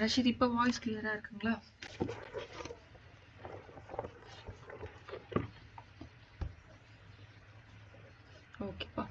ரஷீத், இப்போ வாய்ஸ் கிளியரா இருக்குங்களா? ஓகேப்பா.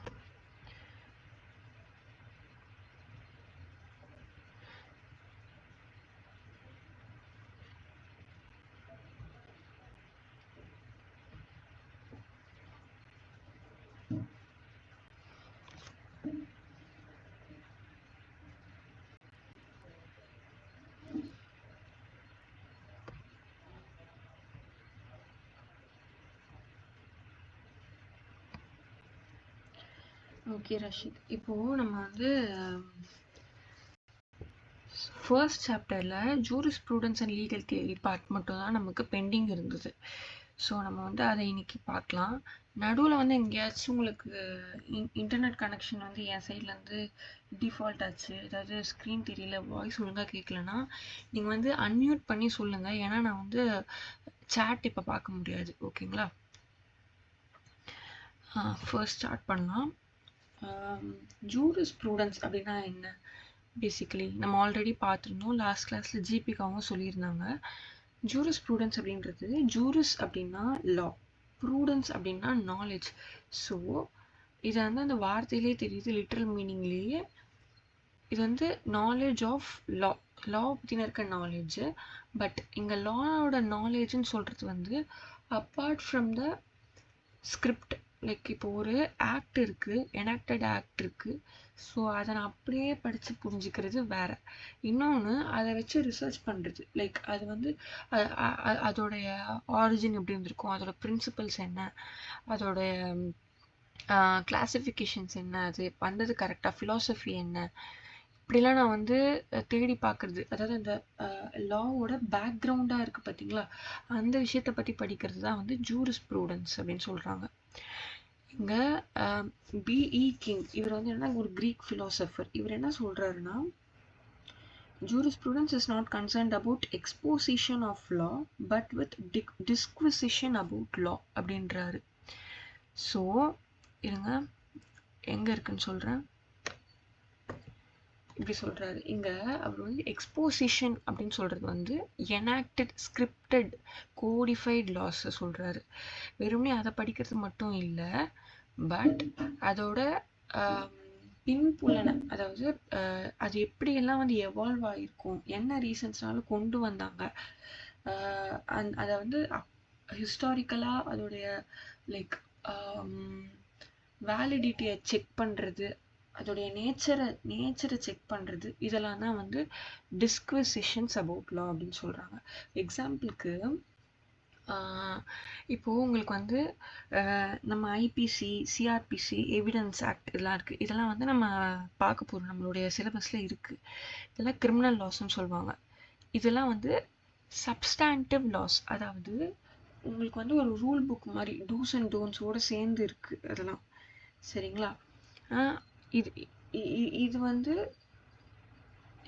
ஓகே ரஷீத், இப்போ நம்ம வந்து ஃபர்ஸ்ட் சாப்டரில் jurisprudence and legal theory part மட்டும் தான் நமக்கு பெண்டிங் இருந்தது. ஸோ நம்ம வந்து அதை இன்னைக்கு பார்க்கலாம். நடுவில் வந்து எங்கேயாச்சும் உங்களுக்கு இன்டர்நெட் கனெக்ஷன் வந்து என் சைட்லேருந்து டிஃபால்ட் ஆச்சு, ஏதாவது ஸ்க்ரீன் தெரியல, வாய்ஸ் ஒழுங்காக கேட்கலன்னா நீங்கள் வந்து அன்மியூட் பண்ணி சொல்லுங்கள். ஏன்னா நான் வந்து சேட் இப்போ பார்க்க முடியாது. ஓகேங்களா? ஃபர்ஸ்ட் ஸ்டார்ட் பண்ணலாம். ஜூரிஸ்ப்ரூடன்ஸ் அப்படின்னா என்ன? பேசிக்கலி நம்ம ஆல்ரெடி பார்த்துருந்தோம், லாஸ்ட் கிளாஸில் ஜிபிகாவும் சொல்லியிருந்தாங்க. ஜூரிஸ்ப்ரூடன்ஸ் அப்படின்றது, ஜூரிஸ் அப்படின்னா லா, ப்ரூடன்ஸ் அப்படின்னா நாலேஜ். ஸோ இது வந்து அந்த வார்த்தையிலே தெரியுது, லிட்ரல் மீனிங்லேயே இது வந்து நாலேஜ் ஆஃப் லா, லா பற்றின இருக்க நாலேஜ். பட் இங்கே லாவோட நாலேஜ்னு சொல்கிறது வந்து apart from the script. Like இப்போ ஒரு ஆக்ட் இருக்குது, எனாக்டட் ஆக்ட் இருக்குது. ஸோ அதை நான் அப்படியே படித்து புரிஞ்சுக்கிறது வேறு. இன்னொன்று அதை வச்சு ரிசர்ச் பண்ணுறது. லைக் அது வந்து அதோடைய ஆரிஜின் எப்படி இருந்திருக்கும், அதோட பிரின்சிபல்ஸ் என்ன, அதோடைய கிளாசிஃபிகேஷன்ஸ் என்ன, அது பண்ணுறது கரெக்டாக, ஃபிலாசபி என்ன, இப்படிலாம் நான் வந்து தேடி பார்க்குறது. அதாவது அந்த லாவோட பேக்ரவுண்டாக இருக்குது பார்த்தீங்களா, அந்த விஷயத்தை பற்றி படிக்கிறது தான் வந்து ஜூரிஸ்ப்ரூடன்ஸ் அப்படின்னு சொல்கிறாங்க. இங்கே பிஇ கிங் இவர் வந்து என்ன, ஒரு கிரீக் ஃபிலாசபர். இவர் என்ன சொல்கிறாருன்னா, jurisprudence is not concerned about exposition of law but with disquisition about law அப்படின்றாரு. ஸோ இருங்க, எங்கே இருக்குன்னு சொல்கிறேன். இப்படி சொல்கிறாரு. இங்கே அவர் வந்து எக்ஸ்போசிஷன் அப்படின்னு சொல்கிறது வந்து எனாக்டட் ஸ்கிரிப்டட் கோடிஃபைட் லாஸ் சொல்கிறாரு. வெறுமனே அதை படிக்கிறது மட்டும் இல்லை, பட் அதோட பின்புலனை, அதாவது அது எப்படியெல்லாம் வந்து எவால்வ் ஆகிருக்கும், என்ன ரீசன்ஸ்னால கொண்டு வந்தாங்க, அதை வந்து ஹிஸ்டாரிக்கலாக அதோடைய லைக் வேலிடிட்டியை செக் பண்ணுறது, அதோடைய நேச்சரை செக் பண்ணுறது, இதெல்லாம் தான் வந்து டிஸ்குவிசிஷன்ஸ் அபவுட் லா அப்படின்னு சொல்கிறாங்க. எக்ஸாம்பிளுக்கு இப்போது உங்களுக்கு வந்து நம்ம ஐபிசி, சிஆர்பிசி, எவிடன்ஸ் ஆக்ட் இதெல்லாம் இருக்குது. இதெல்லாம் வந்து நம்ம பார்க்க போகிறோம், நம்மளுடைய சிலபஸில் இருக்குது. இதெல்லாம் கிரிமினல் லாஸ்ன்னு சொல்லுவாங்க. இதெல்லாம் வந்து சப்ஸ்டான்டிவ் லாஸ், அதாவது உங்களுக்கு வந்து ஒரு ரூல் புக் மாதிரி டூஸ் அண்ட் டோன்ஸோடு சேர்ந்து இருக்குது அதெல்லாம். சரிங்களா? இது வந்து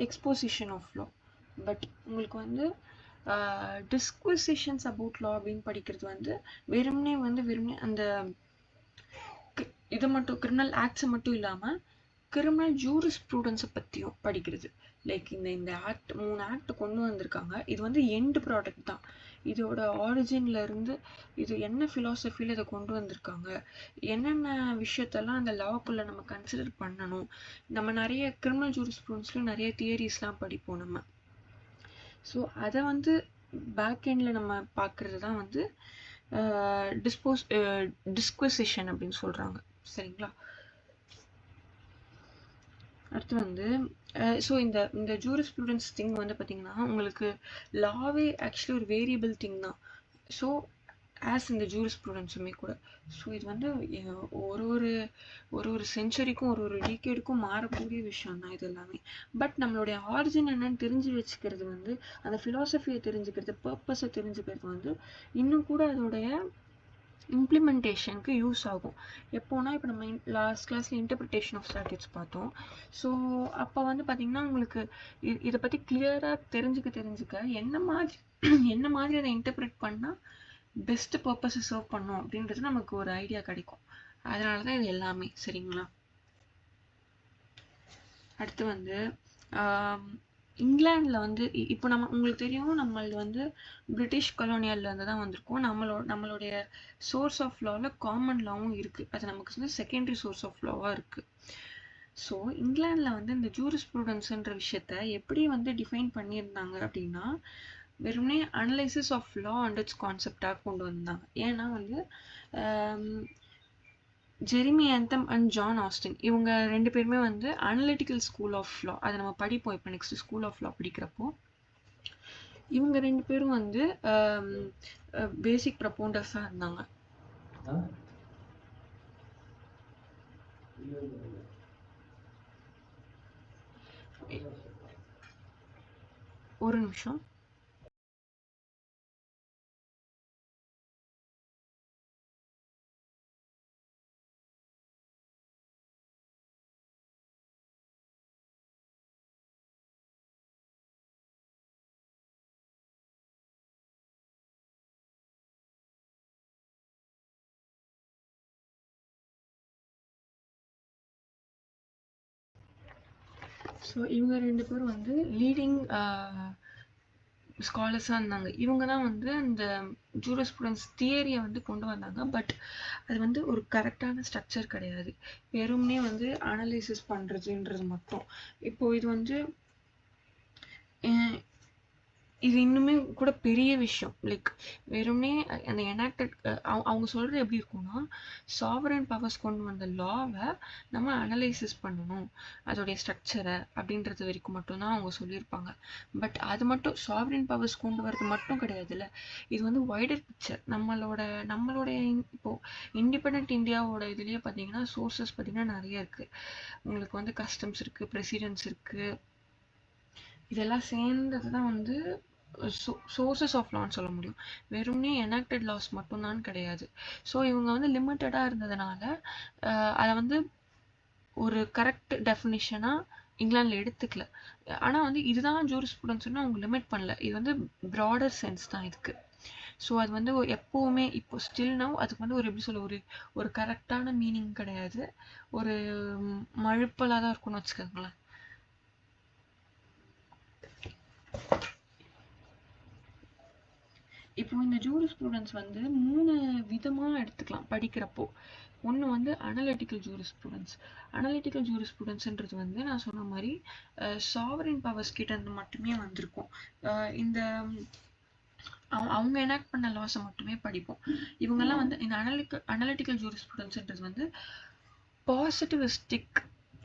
எக்ஸ்போசிஷன் ஆஃப் லா. பட் உங்களுக்கு வந்து டிஸ்குவிசிஷன்ஸ் அபவுட் லா அப்படின்னு படிக்கிறது வந்து வெறுமனே அந்த இதை மட்டும், கிரிமினல் ஆக்ட்ஸை மட்டும் இல்லாமல் கிரிமினல் ஜூரிஸ்ப்ரூடன்ஸை பற்றியும் படிக்கிறது. லைக் இந்த ஆக்ட் 3 ஆக்ட் கொண்டு வந்திருக்காங்க, இது வந்து எண்ட் ப்ராடக்ட் தான். இதோட ஆரிஜின்ல இருந்து இது என்ன ஃபிலாசபியில் இதை கொண்டு வந்திருக்காங்க, என்னென்ன விஷயத்தெல்லாம் அந்த லாக்குள்ளே நம்ம கன்சிடர் பண்ணணும். நம்ம நிறைய கிரிமினல் ஜூரிஸ்ப்ரூடன்ஸ்ல நிறைய தியரிஸ்லாம் படிப்போம் நம்ம. ஸோ அதை வந்து பேக் எண்டில் நம்ம பார்க்குறது தான் வந்து டிஸ்குவிசிஷன் அப்படின்னு சொல்கிறாங்க. சரிங்களா? அடுத்து வந்து ஸோ இந்த ஜூரிஸ்ப்ரூடன்ஸ் திங் வந்து பார்த்திங்கன்னா உங்களுக்கு லாவே ஆக்சுவலி ஒரு வேரியபிள் திங் தான். ஸோ ஆஸ் இந்த ஜூரிஸ்ப்ரூடன்ஸுமே கூட. ஸோ இது வந்து ஒரு செஞ்சுரிக்கும் ஒரு டீகேடுக்கும் மாறக்கூடிய விஷயம் தான் இது எல்லாமே. பட் நம்மளுடைய ஆரிஜின் என்னன்னு தெரிஞ்சு வச்சுக்கிறது வந்து, அந்த ஃபிலாசபியை தெரிஞ்சுக்கிறது, பர்பஸை தெரிஞ்சுக்கிறது வந்து இன்னும் கூட அதோடைய இம்ப்ளிமெண்டேஷனுக்கு யூஸ் ஆகும். எப்போனா இப்போ நம்ம லாஸ்ட் கிளாஸில் இன்டர்பிரிட்டேஷன் ஆஃப் ஸ்டாட்யூட்ஸ் பார்த்தோம். ஸோ அப்போ வந்து பார்த்திங்கன்னா உங்களுக்கு இதை பற்றி கிளியராக தெரிஞ்சுக்க என்ன மாதிரி அதை இன்டர்பிரேட் பண்ணால் பெஸ்ட் பர்பஸை சர்வ் பண்ணும் அப்படின்றது நமக்கு ஒரு ஐடியா கிடைக்கும். அதனால தான் இது எல்லாமே. சரிங்களா? அடுத்து வந்து இங்கிலாந்துல வந்து இப்போ நம்ம உங்களுக்கு தெரியும் நம்மளது வந்து பிரிட்டிஷ் கொலோனியல்ல இருந்து தான் வந்திருக்கோம். நம்மளுடைய சோர்ஸ் ஆஃப் லால காமன் லாவும் இருக்கு. அது நமக்கு வந்து செகண்டரி சோர்ஸ் ஆஃப் லாவா இருக்கு. ஸோ இங்கிலாந்துல வந்து இந்த ஜூரிஸ்ப்ரூடன்ஸ்ன்ற விஷயத்த எப்படி வந்து டிஃபைன் பண்ணியிருந்தாங்க அப்படின்னா வெறுமனே analysis of law and its கான்செப்டாக கொண்டு வந்தாங்க. ஏன்னா வந்து Jeremy Bentham and John Austin இவங்க 2 பேருமே வந்து அனலிட்டிக்கல் ஸ்கூல் ஆஃப் லா அதை நம்ம படிப்போம் இப்போ நெக்ஸ்ட் ஸ்கூல் ஆஃப் லா படிக்கிறப்போ. இவங்க 2 பேரும் வந்து பேசிக் ப்ரப்போண்டர்ஸாக இருந்தாங்க. ஒரு நிமிஷம். ஸோ இவங்க 2 பேரும் வந்து லீடிங் ஸ்காலர்ஸாக இருந்தாங்க. இவங்க தான் வந்து அந்த ஜூரிஸ்ப்ரூடன்ஸ் தியரியை வந்து கொண்டு வந்தாங்க. பட் அது வந்து ஒரு கரெக்டான ஸ்ட்ரக்சர் கிடையாது. வெறும்னே வந்து அனலைசிஸ் பண்ணுறதுன்றது மட்டும். இப்போ இது வந்து இது இன்னுமே கூட பெரிய விஷயம். லைக் வெறும்னே அந்த எனாக்டட் அவங்க சொல்கிறது எப்படி இருக்கும்னா சாவரன் பவர்ஸ் கொண்டு வந்த லாவை நம்ம அனலைசிஸ் பண்ணணும் அதோடைய ஸ்ட்ரக்சரை அப்படின்றது வரைக்கும் மட்டும்தான் அவங்க சொல்லியிருப்பாங்க. பட் அது மட்டும் சாவரன் பவர்ஸ் கொண்டு வரது மட்டும் கிடையாதுல்ல. இது வந்து வைடர் பிக்சர். நம்மளுடைய இப்போது இண்டிபெண்ட் இந்தியாவோட இதுலேயே பார்த்தீங்கன்னா சோர்சஸ் பார்த்தீங்கன்னா நிறைய இருக்குது. உங்களுக்கு வந்து கஸ்டம்ஸ் இருக்குது, பிரசிடென்ட்ஸ் இருக்குது. இதெல்லாம் சேர்ந்தது தான் வந்து சோர்சஸ் ஆஃப் லான்னு சொல்ல முடியும். வெறும்னே எனாக்டட் லாஸ் மட்டும்தான் கிடையாது. ஸோ இவங்க வந்து லிமிட்டடாக இருந்ததுனால அதை வந்து ஒரு கரெக்ட் டெஃபினிஷனாக இங்கிலாண்டில் எடுத்துக்கல. ஆனால் வந்து இதுதான் ஜூரிஸ்ப்ரூடன்ஸ்னு அவங்க லிமிட் பண்ணல. இது வந்து ப்ராடர் சென்ஸ் தான் இதுக்கு. ஸோ அது வந்து எப்போவுமே இப்போ ஸ்டில் நவ் அதுக்கு வந்து ஒரு எப்படி சொல்ல ஒரு கரெக்டான மீனிங் கிடையாது. ஒரு மழுப்பலாக தான் இருக்கும்னு வச்சுக்கோங்களேன். இப்போ இந்த ஜூரிஸ்ப்ரூடன்ஸ் வந்து 3 விதமாக எடுத்துக்கலாம் படிக்கிறப்போ. ஒன்று வந்து அனலிட்டிக்கல் ஜூரிஸ்ப்ரூடன்ஸ். அனலிட்டிக்கல் ஜூரிஸ்ப்ரூடன்ஸ்ன்றது வந்து நான் சொன்ன மாதிரி சாவரின் பவர்ஸ் கிட்ட இருந்து மட்டுமே வந்திருக்கும். இந்த அவங்க எனாக்ட் பண்ண லாஸை மட்டுமே படிப்போம். இவங்கெல்லாம் வந்து இந்த அனலிட்டிக்கல் ஜூரிஸ்ப்ரூடன்ஸ்ன்றது வந்து பாசிட்டிவிஸ்டிக்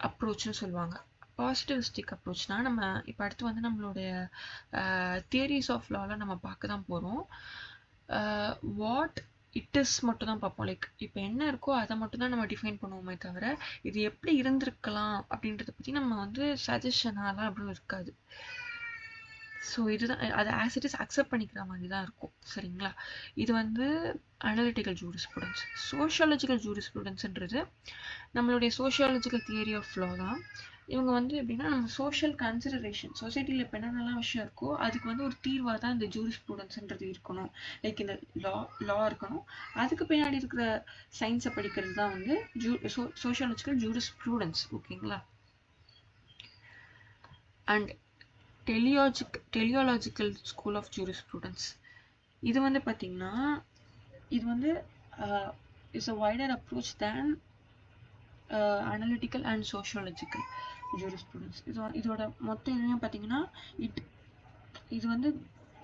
அப்ரோச்னு சொல்லுவாங்க. பாசிட்டிவிஸ்டிக் அப்ரோச்னா நம்ம இப்போ அடுத்து வந்து நம்மளுடைய தியரிஸ் ஆஃப் லாவில் நம்ம பார்க்க தான் போகிறோம். வாட் இட் இஸ் மட்டும் தான் பார்ப்போம். லைக் இப்போ என்ன இருக்கோ அதை மட்டும் தான் நம்ம டிஃபைன் பண்ணுவோமே தவிர இது எப்படி இருந்திருக்கலாம் அப்படின்றத பற்றி நம்ம வந்து சஜஷனாலாம் அப்படியும் இருக்காது. ஸோ இதுதான் அதை ஆஸ் இட் இஸ் அக்செப்ட் பண்ணிக்கிற மாதிரி தான் இருக்கும். சரிங்களா? இது வந்து அனலிட்டிக்கல் ஜூரிஸ்ப்ரூடன்ஸ். சோஷியாலஜிக்கல் ஜூரிஸ்ப்ரூடன்ஸ்ன்றது நம்மளுடைய சோஷியாலஜிக்கல் தியரி ஆஃப் லா தான். இவங்க வந்து எப்படின்னா நம்ம சோஷியல் கன்சிடரேஷன் சொசைட்டியில் இப்போ என்னென்னலாம் விஷயம் இருக்கோ அதுக்கு வந்து ஒரு தீர்வாக தான் இந்த ஜூரிஸ்ப்ரூடன்ஸ்ன்றது இருக்கணும். லைக் இந்த லா இருக்கணும். அதுக்கு பின்னாடி இருக்கிற சயின்ஸை படிக்கிறது தான் வந்து சோஷியாலஜிக்கல் ஜூரிஸ்ப்ரூடன்ஸ். ஓகேங்களா? And teleological school of jurisprudence. இது வந்து பார்த்தீங்கன்னா இது வந்து is a wider approach than analytical and sociological jurisprudence. இதோட மொத்த இதுவுமே பார்த்தீங்கன்னா இது வந்து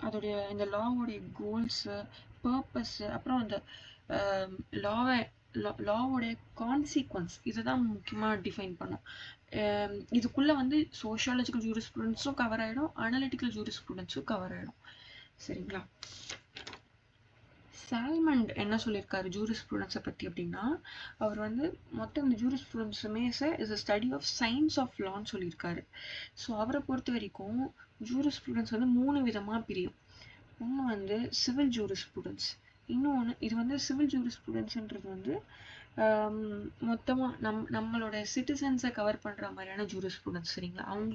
அதோடைய இந்த லாவோடைய கோல்ஸு, பர்பஸ்ஸு, அப்புறம் அந்த லாவோடைய கான்சிக்வன்ஸ் இதை தான் முக்கியமாக டிஃபைன் பண்ணும். இதுக்குள்ளே வந்து சோஷியாலஜிக்கல் ஜூரிஸ்ப்ரூடன்ஸும் கவர் ஆகிடும், அனலிட்டிக்கல் ஜூரிஸ்ப்ரூடன்ஸும் கவர் ஆகிடும். சரிங்களா? சால்மண்ட் என்ன சொல்லியிருக்காரு ஜூரிஸ்ப்ரூடன்ஸை பற்றி அப்படின்னா அவர் வந்து மொத்தம் இந்த ஜூரிஸ்ப்ரூடன்ஸுமே is a study of science of லான்னு சொல்லியிருக்காரு. ஸோ அவரை பொறுத்த வரைக்கும் ஜூரிஸ்ப்ரூடன்ஸ் வந்து 3 விதமாக பிரியும். ஒன்று வந்து சிவில் ஜூரிஸ்ப்ரூடன்ஸ். இன்னொன்று இது வந்து சிவில் ஜூரிஸ்ப்ரூடன்ஸ்ன்றது வந்து மொத்தமா நம்மளோட சிட்டிசன்ஸை கவர் பண்ற மாதிரியான ஜூரிஸ்ப்ரூடன்ஸ். சரிங்களா? அவங்க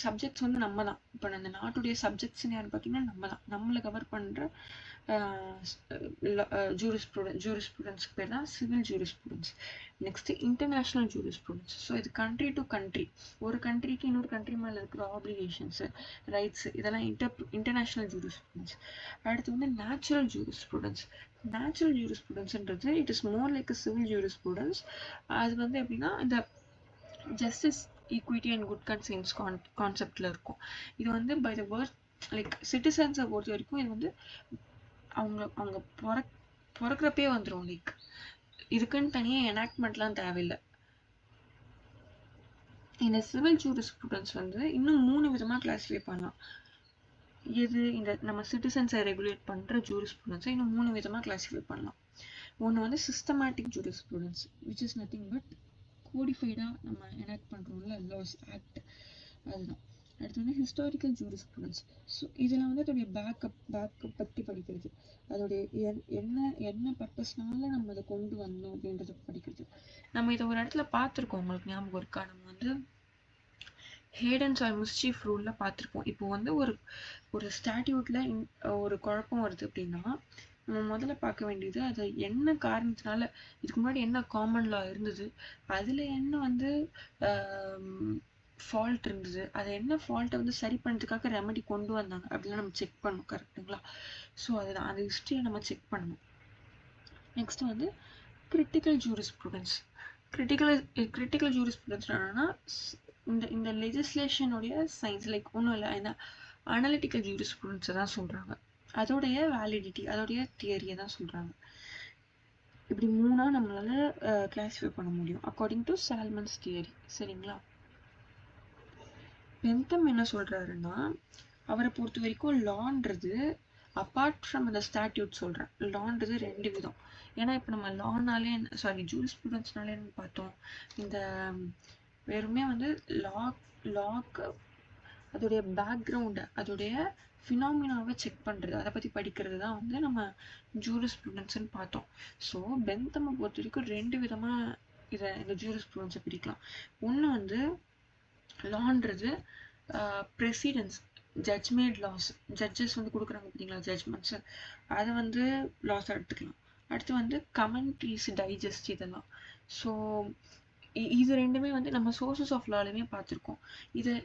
சப்ஜெக்ட்ஸ் வந்து நம்ம தான். இப்போ அந்த நாட்டுடைய சப்ஜெக்ட்ஸ்ன்னு யாருன்னு பார்த்தீங்கன்னா நம்ம தான். நம்மளை கவர் பண்ற ஜூரிஸ்ப்ரூடன்ஸ்க்கு பேர் தான் civil jurisprudence. Next international jurisprudence. So இது கண்ட்ரி டு கண்ட்ரி, ஒரு கண்ட்ரிக்கு இன்னொரு கண்ட்ரி மேலே இருக்கிற ஆப்ளிகேஷன்ஸ், ரைட்ஸ், இதெல்லாம் இன்டர்நேஷனல் ஜூரிஸ்ப்ரூடன்ஸ். அடுத்து வந்து நேச்சுரல் ஜூரிஸ்ப்ரூடன்ஸ். நேச்சுரல் ஜூரிஸ்ப்ரூடன்ஸ்ன்றது it is more like civil jurisprudence. அது வந்து எப்படின்னா இந்த justice, equity and good conscience கான்செப்ட்ல இருக்கும். இது வந்து பை த வேர்ட் லைக் சிட்டிசன்ஸை பொறுத்த வரைக்கும் இது வந்து அவங்க பிறக்கிறப்பே வந்துடும். லைக் இதுக்குன்னு தனியாக எனாக்ட்மெண்ட்லாம் தேவையில்லை. இந்த சிவில் ஜூரிஸ்ப்ரூடன்ஸ் வந்து இன்னும் 3 விதமாக கிளாஸிஃபை பண்ணலாம். எது இந்த நம்ம சிட்டிசன்ஸை ரெகுலேட் பண்ணுற ஜூரிஸ்ப்ரூடன்ஸை இன்னும் 3 விதமாக கிளாஸிஃபை பண்ணலாம். ஒன்று வந்து systematic jurisprudence, which is nothing but கோடிஃபைடாக நம்ம எனாக்ட் பண்ணுறோம்ல லாஸ், ஆக்ட், அதுதான். அடுத்து வந்து ஹிஸ்டாரிக்கல் ஜூரிஸ்ப்ரூடன்ஸ். ஸோ இதில் வந்து அதோடைய பேக்கப் பற்றி படிக்கிறது, அதோடைய என்ன பர்பஸ்னால நம்ம அதை கொண்டு வந்தோம் அப்படின்றத படிக்கிறது. நம்ம இதை ஒரு இடத்துல பார்த்துருக்கோம், உங்களுக்கு ஞாபகம் இருக்கா? நம்ம வந்து ஹேடன்ஸ் ஆர் மிஸ்சீஃப் ரூலில் பார்த்துருப்போம். இப்போ வந்து ஒரு ஸ்டாட்யூட்டில் ஒரு குழப்பம் வருது அப்படின்னா நம்ம முதல்ல பார்க்க வேண்டியது அது என்ன காரணத்தினால, இதுக்கு முன்னாடி என்ன காமன் லா இருந்தது, அதில் என்ன வந்து ஃபால்ட் இருந்தது, அதை என்ன ஃபால்ட்டை வந்து சரி பண்ணுறதுக்காக ரெமெடி கொண்டு வந்தாங்க அப்படிலாம் நம்ம செக் பண்ணணும். கரெக்டுங்களா? ஸோ அதுதான், அந்த ஹிஸ்ட்ரியை நம்ம செக் பண்ணணும். நெக்ஸ்ட் வந்து கிரிட்டிக்கல் ஜூரிஸ்ப்ரூடன்ஸ். கிரிட்டிக்கல் ஜூரிஸ்ப்ரூடன்ஸ் என்னன்னா இந்த லெஜிஸ்லேஷனுடைய சயின்ஸ், லைக் ஒன்றும் இல்லை, இந்த அனலிட்டிக்கல் ஜூரிஸ்ப்ரூடன்ஸை தான் சொல்கிறாங்க. அதோடைய வேலிடிட்டி, அதோடைய தியரியை தான் சொல்கிறாங்க. இப்படி 3ஆ நம்மளால கிளாஸிஃபை பண்ண முடியும் அக்கார்டிங் டு சால்மன்ஸ் தியரி. சரிங்களா? பென்தம் என்ன சொல்றாருன்னா, அவரை பொறுத்த வரைக்கும் லான்றது அப்பார்ட் ஃப்ரம் அந்த ஸ்டாட்யூட் சொல்கிறேன், லான்றது 2 விதம். ஏன்னா இப்போ நம்ம லானாலே ஜூரிஸ்ப்ரூடன்ஸ்னாலே என்ன பார்த்தோம், இந்த வெறுமே வந்து லாக்கு அதோடைய பேக்ரவுண்டை, அதோடைய ஃபினாமினாவை செக் பண்ணுறது, அதை பற்றி படிக்கிறது தான் வந்து நம்ம ஜூரிஸ்ப்ரூடன்ஸ்ன்னு பார்த்தோம். ஸோ பென்தம்மை பொறுத்த வரைக்கும் 2 விதமாக இந்த ஜூரிஸ்ப்ரூடன்ஸை பிரிக்கலாம். ஒன்று வந்து லான்றது ப்ரெசிடென்ஸ், ஜட்ஜ்மேட் லாஸ், ஜட்ஜஸ் வந்து கொடுக்குறாங்க பார்த்தீங்களா ஜட்ஜ்மெண்ட்ஸு, அதை வந்து லாஸாக எடுத்துக்கலாம். அடுத்து வந்து கமெண்ட்ரிஸ், டைஜஸ்ட், இதெல்லாம். ஸோ இது 2மே வந்து நம்ம சோர்சஸ் ஆஃப் லாலையுமே பார்த்துருக்கோம்.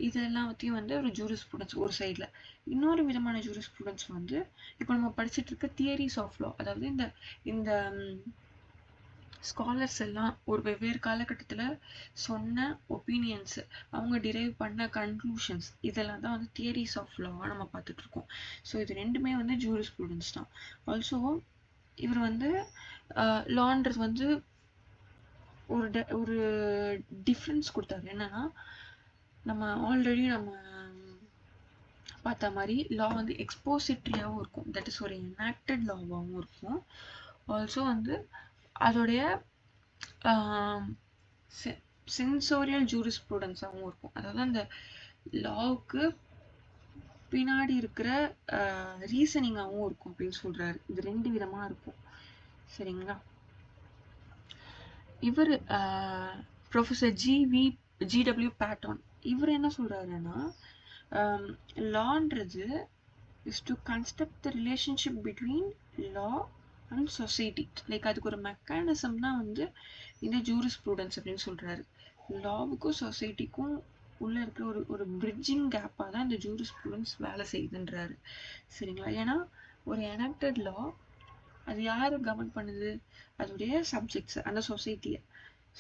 இதெல்லாம் பற்றியும் வந்து ஒரு ஜூரிஸ்ப்ரூடன்ஸ் ஒரு சைடில். இன்னொரு விதமான ஜூரிஸ்ப்ரூடன்ஸ் வந்து இப்போ நம்ம படிச்சுட்டு இருக்க தியரிஸ் ஆஃப் லா, அதாவது இந்த ஸ்காலர்ஸ் எல்லாம் ஒரு வெவ்வேறு காலகட்டத்தில் சொன்ன ஒப்பீனியன்ஸ், அவங்க டிரைவ் பண்ண கன்க்ளூஷன்ஸ், இதெல்லாம் தான் வந்து தியரிஸ் ஆஃப் லாவாக நம்ம பார்த்துட்ருக்கோம். ஸோ இது 2மே வந்து ஜூரிஸ்ப்ரூடன்ஸ் தான். ஆல்சோ இவர் வந்து லான்றது வந்து ஒரு டிஃப்ரென்ஸ் கொடுத்தாரு. என்னன்னா நம்ம ஆல்ரெடி நம்ம பார்த்த மாதிரி லா வந்து எக்ஸ்போசிட்ரியாகவும் இருக்கும், தட் இஸ் ஒரு எனாக்டட் லாவாகவும் இருக்கும். ஆல்சோ வந்து அதோடைய சென்சோரியல் ஜூரிஸ்ப்ரூடன்ஸாகவும் இருக்கும். அதாவது அந்த லாவுக்கு பின்னாடி இருக்கிற ரீசனிங்காகவும் இருக்கும் அப்படின்னு சொல்றாரு. இது 2 விதமாக இருக்கும். சரிங்களா? இவர் ப்ரொஃபஸர் ஜிடபிள்யூ பேட்டன், இவர் என்ன சொல்றாருன்னா, லான்றது is to construct the relationship between law and society. Like அதுக்கு ஒரு மெக்கானிசம் தான் வந்து இந்த ஜூரிஸ்ப்ரூடன்ஸ் அப்படின்னு சொல்றாரு. லாவுக்கும் சொசைட்டிக்கும் உள்ள இருக்கிற ஒரு பிரிட்ஜிங் கேப்பாக தான் இந்த ஜூரிஸ்ப்ரூடன்ஸ் வேலை செய்யுதுன்றாரு. சரிங்களா? ஏன்னா ஒரு எனாக்டட் லா அது யாரை கவர்ன் பண்ணுது, அதோடைய சப்ஜெக்ட்ஸ், அந்த சொசைட்டியை.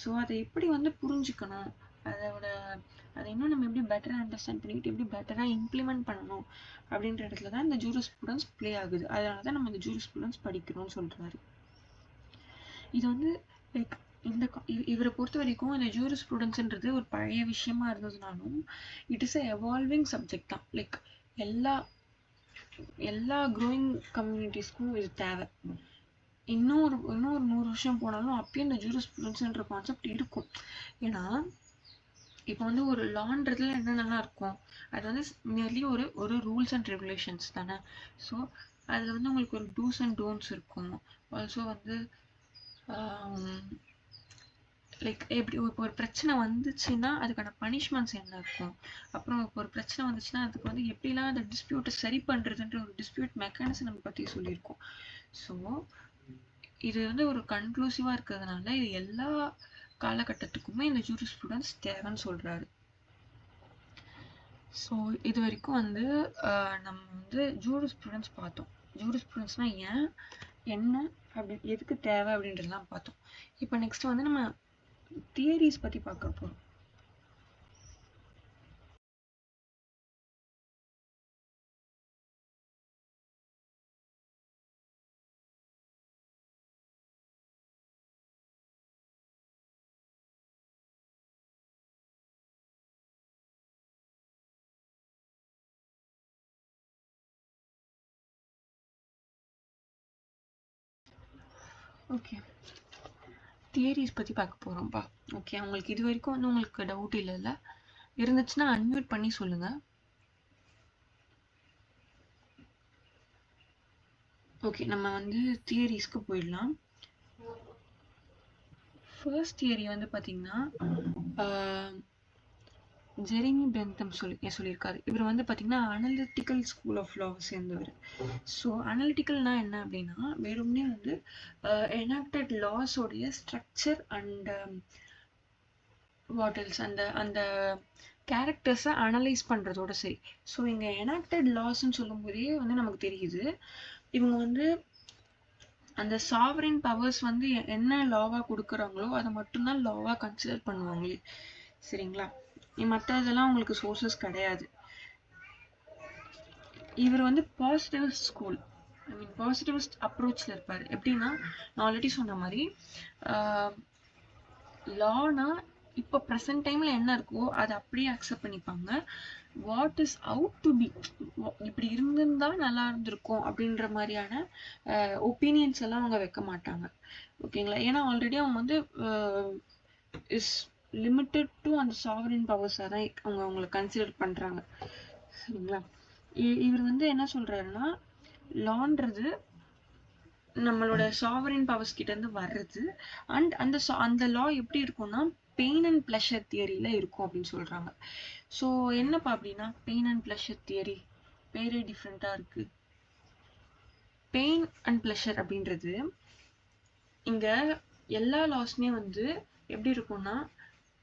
ஸோ அதை எப்படி வந்து புரிஞ்சுக்கணும், அதை இன்னும் நம்ம எப்படி பெட்டராக அண்டர்ஸ்டாண்ட் பண்ணிக்கிட்டு எப்படி பெட்டராக இம்ப்ளிமெண்ட் பண்ணணும் அப்படின்ற இடத்துல தான் இந்த ஜூரிஸ்ப்ரூடன்ஸ் ப்ளே ஆகுது. அதனால தான் நம்ம இந்த ஜூரிஸ்ப்ரூடன்ஸ் படிக்கணும்னு சொல்கிறாரு. இது வந்து லைக் இவரை பொறுத்த வரைக்கும் இந்த ஜூரிஸ்ப்ரூடன்ஸ்ன்றது ஒரு பழைய விஷயமா இருந்ததுனாலும் it is a evolving subject தான். லைக் எல்லா க்ரோயிங் கம்யூனிட்டிஸ்க்கும் இது தேவை. இன்னும் ஒரு 100 வருஷம் போனாலும் அப்பயும் இந்த ஜூரிஸ்ப்ரூடன்ஸ்ன்ற கான்செப்ட் இருக்கும். ஏன்னா இப்போ வந்து ஒரு லான்றதுல என்னென்னலாம் இருக்கும், அது வந்து நியர்லி ஒரு ரூல்ஸ் அண்ட் ரெகுலேஷன்ஸ் தானே. ஸோ அதில் வந்து உங்களுக்கு ஒரு டூஸ் அண்ட் டோன்ட்ஸ் இருக்கும். ஆல்சோ வந்து லைக் எப்படி இப்போ ஒரு பிரச்சனை வந்துச்சுன்னா அதுக்கான பனிஷ்மெண்ட்ஸ் என்ன இருக்கும், அப்புறம் இப்போ ஒரு பிரச்சனை வந்துச்சுன்னா அதுக்கு வந்து எப்படிலாம் அந்த டிஸ்பியூட்டை சரி பண்ணுறதுன்ற ஒரு டிஸ்பியூட் மெக்கானிசம் நம்ம பற்றி சொல்லியிருக்கோம். ஸோ இது வந்து ஒரு கன்க்ளூசிவாக இருக்கிறதுனால இது எல்லா காலகட்டத்துக்குமே இந்த ஜூரிஸ்ப்ரூடன்ஸ் தேவைன்னு சொல்கிறாரு. ஸோ இது வரைக்கும் வந்து நம்ம வந்து ஜூரிஸ்ப்ரூடன்ஸ் பார்த்தோம். ஜூரிஸ்ப்ரூடன்ஸ்னால் ஏன், என்ன, அப்படி எதுக்கு தேவை அப்படின்றதெல்லாம் பார்த்தோம். இப்போ நெக்ஸ்ட் வந்து நம்ம தியரிஸ் பற்றி பார்க்க போகிறோம். ஓகே, தியரிஸ் பற்றி பார்க்க போகிறோம்ப்பா. ஓகே, உங்களுக்கு இது வரைக்கும் வந்து உங்களுக்கு டவுட் இல்லைல்ல? இருந்துச்சுன்னா அன்மியூட் பண்ணி சொல்லுங்கள். ஓகே, நம்ம வந்து தியரிஸ்க்கு போயிடலாம். ஃபர்ஸ்ட் தியரி வந்து பார்த்தீங்கன்னா ஜெரிமி பென்தம் சொல்லியிருக்காரு. இவர் வந்து பார்த்தீங்கன்னா அனலிட்டிக்கல் ஸ்கூல் ஆஃப் லாவை சேர்ந்தவர். ஸோ அனலிட்டிக்கல்னா என்ன அப்படின்னா வெறும்னே வந்து எனாக்டட் லாஸோடைய ஸ்ட்ரக்சர் அண்ட் வாட்டல்ஸ் அந்த அந்த கேரக்டர்ஸை அனலைஸ் பண்ணுறதோட சரி. ஸோ இங்கே எனாக்டட் லாஸ்ன்னு சொல்லும்போதே வந்து நமக்கு தெரியுது இவங்க வந்து அந்த சாவரின் பவர்ஸ் வந்து என்ன லாவாக கொடுக்குறாங்களோ அதை மட்டும்தான் லாவாக கன்சிடர் பண்ணுவாங்களே, சரிங்களா? மற்றதெல்லாம் உங்களுக்கு சோர்சஸ் கிடையாது. இவர் வந்து பாசிட்டிவிஸ்ட் ஸ்கூல், பாசிட்டிவிஸ்ட் அப்ரோச்சில் இருப்பார். எப்படின்னா நான் ஆல்ரெடி சொன்ன மாதிரி லானா இப்போ ப்ரெசன்ட் டைமில் என்ன இருக்கோ அதை அப்படியே அக்செப்ட் பண்ணிப்பாங்க. What is ought to be, இப்படி இருந்திருந்தா நல்லா இருந்திருக்கும் அப்படின்ற மாதிரியான ஒப்பீனியன்ஸ் எல்லாம் அவங்க வைக்க மாட்டாங்க. ஓகேங்களா? ஏன்னா ஆல்ரெடி அவங்க வந்து இஸ் லிமிட்டட் டு அந்த சாவரின் பவர்ஸாக தான் அவங்களை கன்சிடர் பண்ணுறாங்க, சரிங்களா? இவர் வந்து என்ன சொல்கிறாருன்னா லான்றது நம்மளோட சாவரின் பவர்ஸ் கிட்டேருந்து வர்றது அண்ட் அந்த லா எப்படி இருக்கும்னா பெயின் அண்ட் ப்ளஷர் தியரியில் இருக்கும் அப்படின்னு சொல்கிறாங்க. ஸோ என்னப்பா அப்படின்னா பெயின் அண்ட் ப்ளஷர் தியரி பேரே டிஃப்ரெண்ட்டாக இருக்குது. பெயின் அண்ட் ப்ளஷர் அப்படின்றது இங்கே எல்லா லாஸ்மே வந்து எப்படி இருக்கும்னா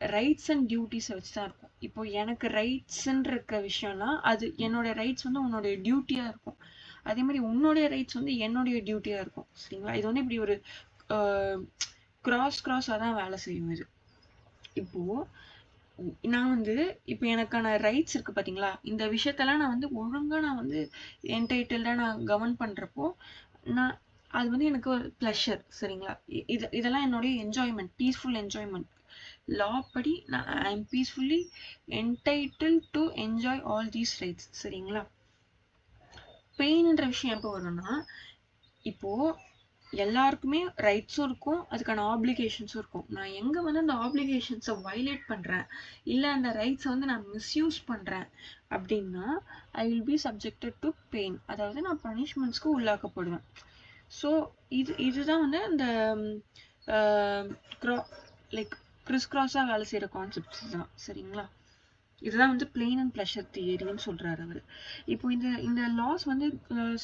ரைட்ஸ் அண்ட் டியூட்டிஸை வச்சு தான் இருக்கும். இப்போ எனக்கு ரைட்ஸ்ன்னு இருக்க விஷயம்லாம் அது என்னோட ரைட்ஸ் வந்து உன்னோடைய டியூட்டியாக இருக்கும். அதே மாதிரி உன்னுடைய ரைட்ஸ் வந்து என்னுடைய டியூட்டியாக இருக்கும், சரிங்களா? இது வந்து இப்படி ஒரு கிராஸாக தான் வேலை செய்யும் இது. இப்போது நான் வந்து இப்போ எனக்கான ரைட்ஸ் இருக்குது பார்த்தீங்களா, இந்த விஷயத்தெல்லாம் நான் வந்து ஒழுங்காக நான் வந்து என்டைட்டில்டாக நான் கவர்ன் பண்ணுறப்போ நான் அது வந்து எனக்கு ஒரு ப்ளஷர், சரிங்களா? இதெல்லாம் என்னுடைய என்ஜாய்மெண்ட், பீஸ்ஃபுல் என்ஜாய்மெண்ட். லா படி நான் I am peacefully entitled to enjoy all these rights, சரிங்களா? பெயின்ன்ற விஷயம் எப்போ வரும்னா இப்போது எல்லாருக்குமே ரைட்ஸும் இருக்கும், அதுக்கான ஆப்ளிகேஷன்ஸும் இருக்கும். நான் எங்கே வந்து அந்த ஆப்ளிகேஷன்ஸை வயலேட் பண்ணுறேன் இல்லை அந்த ரைட்ஸை வந்து நான் மிஸ்யூஸ் பண்ணுறேன் அப்படின்னா I will be subjected to pain, அதாவது நான் பனிஷ்மெண்ட்ஸ்க்கு உள்ளாக்கப்படுவேன். ஸோ இதுதான் வந்து அந்த லைக் கிறிஸ்கிராஸாக வேலை செய்கிற கான்செப்ட்ஸ் தான், சரிங்களா? இதுதான் வந்து பிளெயின் அண்ட் ப்ளஷர் தியரின்னு சொல்கிறாரு அவர். இப்போ இந்த லாஸ் வந்து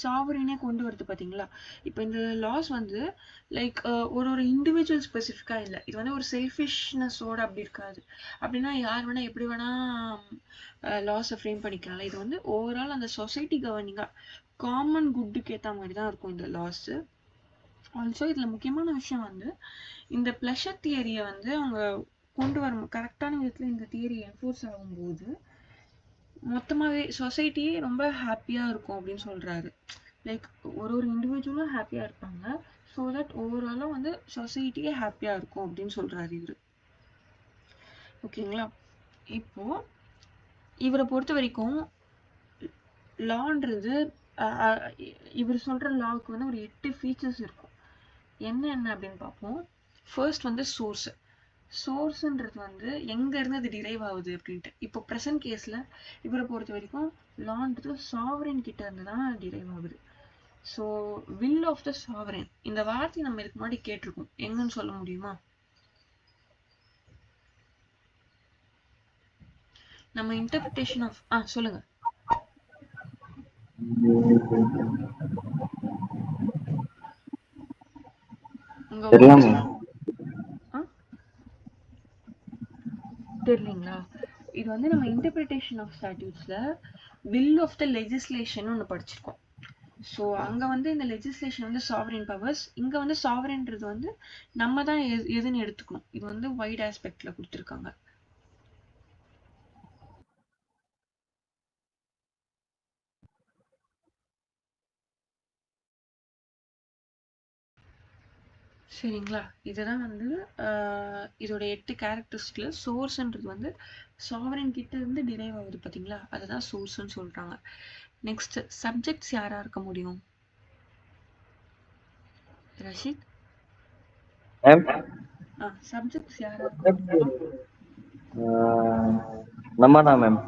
சாவரினே கொண்டு வருது பார்த்தீங்களா? இப்போ இந்த லாஸ் வந்து லைக் ஒரு இண்டிவிஜுவல் ஸ்பெசிஃபிக்காக இல்லை, இது வந்து ஒரு செல்ஃபிஷ்னஸோடு அப்படி இருக்காது. அப்படின்னா யார் வேணால் எப்படி வேணால் லாஸை ஃப்ரேம் பண்ணிக்கலாம். இது வந்து ஓவரால் அந்த சொசைட்டி கவர்னிங்காக காமன் குட்டுக்கு ஏற்ற மாதிரி தான் இருக்கும் இந்த லாஸு. ஆல்சோ இதில் முக்கியமான விஷயம் வந்து இந்த ப்ளஷர் தியரியை வந்து அவங்க கொண்டு வரும் கரெக்டான விதத்தில் இந்த தியரி என்ஃபோர்ஸ் ஆகும்போது மொத்தமாகவே சொசைட்டியே ரொம்ப ஹாப்பியாக இருக்கும் அப்படின்னு சொல்கிறாரு. லைக் ஒரு இண்டிவிஜுவலும் ஹாப்பியாக இருப்பாங்க, ஸோ தட் ஓவராலாக வந்து சொசைட்டியே ஹாப்பியாக இருக்கும் அப்படின்னு சொல்கிறாரு இவர். ஓகேங்களா? இப்போது இவரை பொறுத்த வரைக்கும் லான்றது இவர் சொல்கிற லாவுக்கு வந்து ஒரு 8 ஃபீச்சர்ஸ் இருக்கும். என்ன அப்படின்னு பார்ப்போம். ஃபர்ஸ்ட் வந்து சோர்ஸுன்றது வந்து எங்கேருந்து அது டிரைவ் ஆகுது அப்படின்ட்டு. இப்போ ப்ரெசன்ட் கேஸில் இவரை பொறுத்த வரைக்கும் லான்றது சாவரின் கிட்ட இருந்து தான் டிரைவ் ஆகுது. So will of the sovereign இந்த வார்த்தை நம்ம இதுக்கு முன்னாடி கேட்டிருக்கோம். எங்கன்னு சொல்ல முடியுமா? நம்ம இன்டர்பிரிட்டேஷன் ஆஃப் சொல்லுங்க. தெரியலீங்களா? இது வந்து நம்ம இன்டர்பிரிட்டேஷன் ஆஃப் ஸ்டாட்யூட்ஸ்ல வில் ஆஃப் த லெஜிஸ்லேஷன் ஒன்று படிச்சிருக்கோம். ஸோ அங்கே வந்து இந்த லெஜிஸ்லேஷன் வந்து சாவரின் பவர்ஸ், இங்கே வந்து சாவரின்றது வந்து நம்ம தான் எதுன்னு எடுத்துக்கணும். இது வந்து வைட் ஆஸ்பெக்ட்ல கொடுத்துருக்காங்க. சரிங்களா? இதுதான் வந்து இதோட 8 கேரக்டரிஸ்டிக்ல சோர்ஸ்ன்றது வந்து சாவரின் கிட்ட இருந்து டிரைவ் ஆகுது பார்த்தீங்களா, அதுதான் சோர்ஸ்ன்னு சொல்றாங்க. நெக்ஸ்ட் சப்ஜெக்ட்ஸ் யாரா இருக்க முடியும்? ரஷித், சப்ஜெக்ட்ஸ் யாரா இருக்க முடியும்? நம்ம தான் மேம்.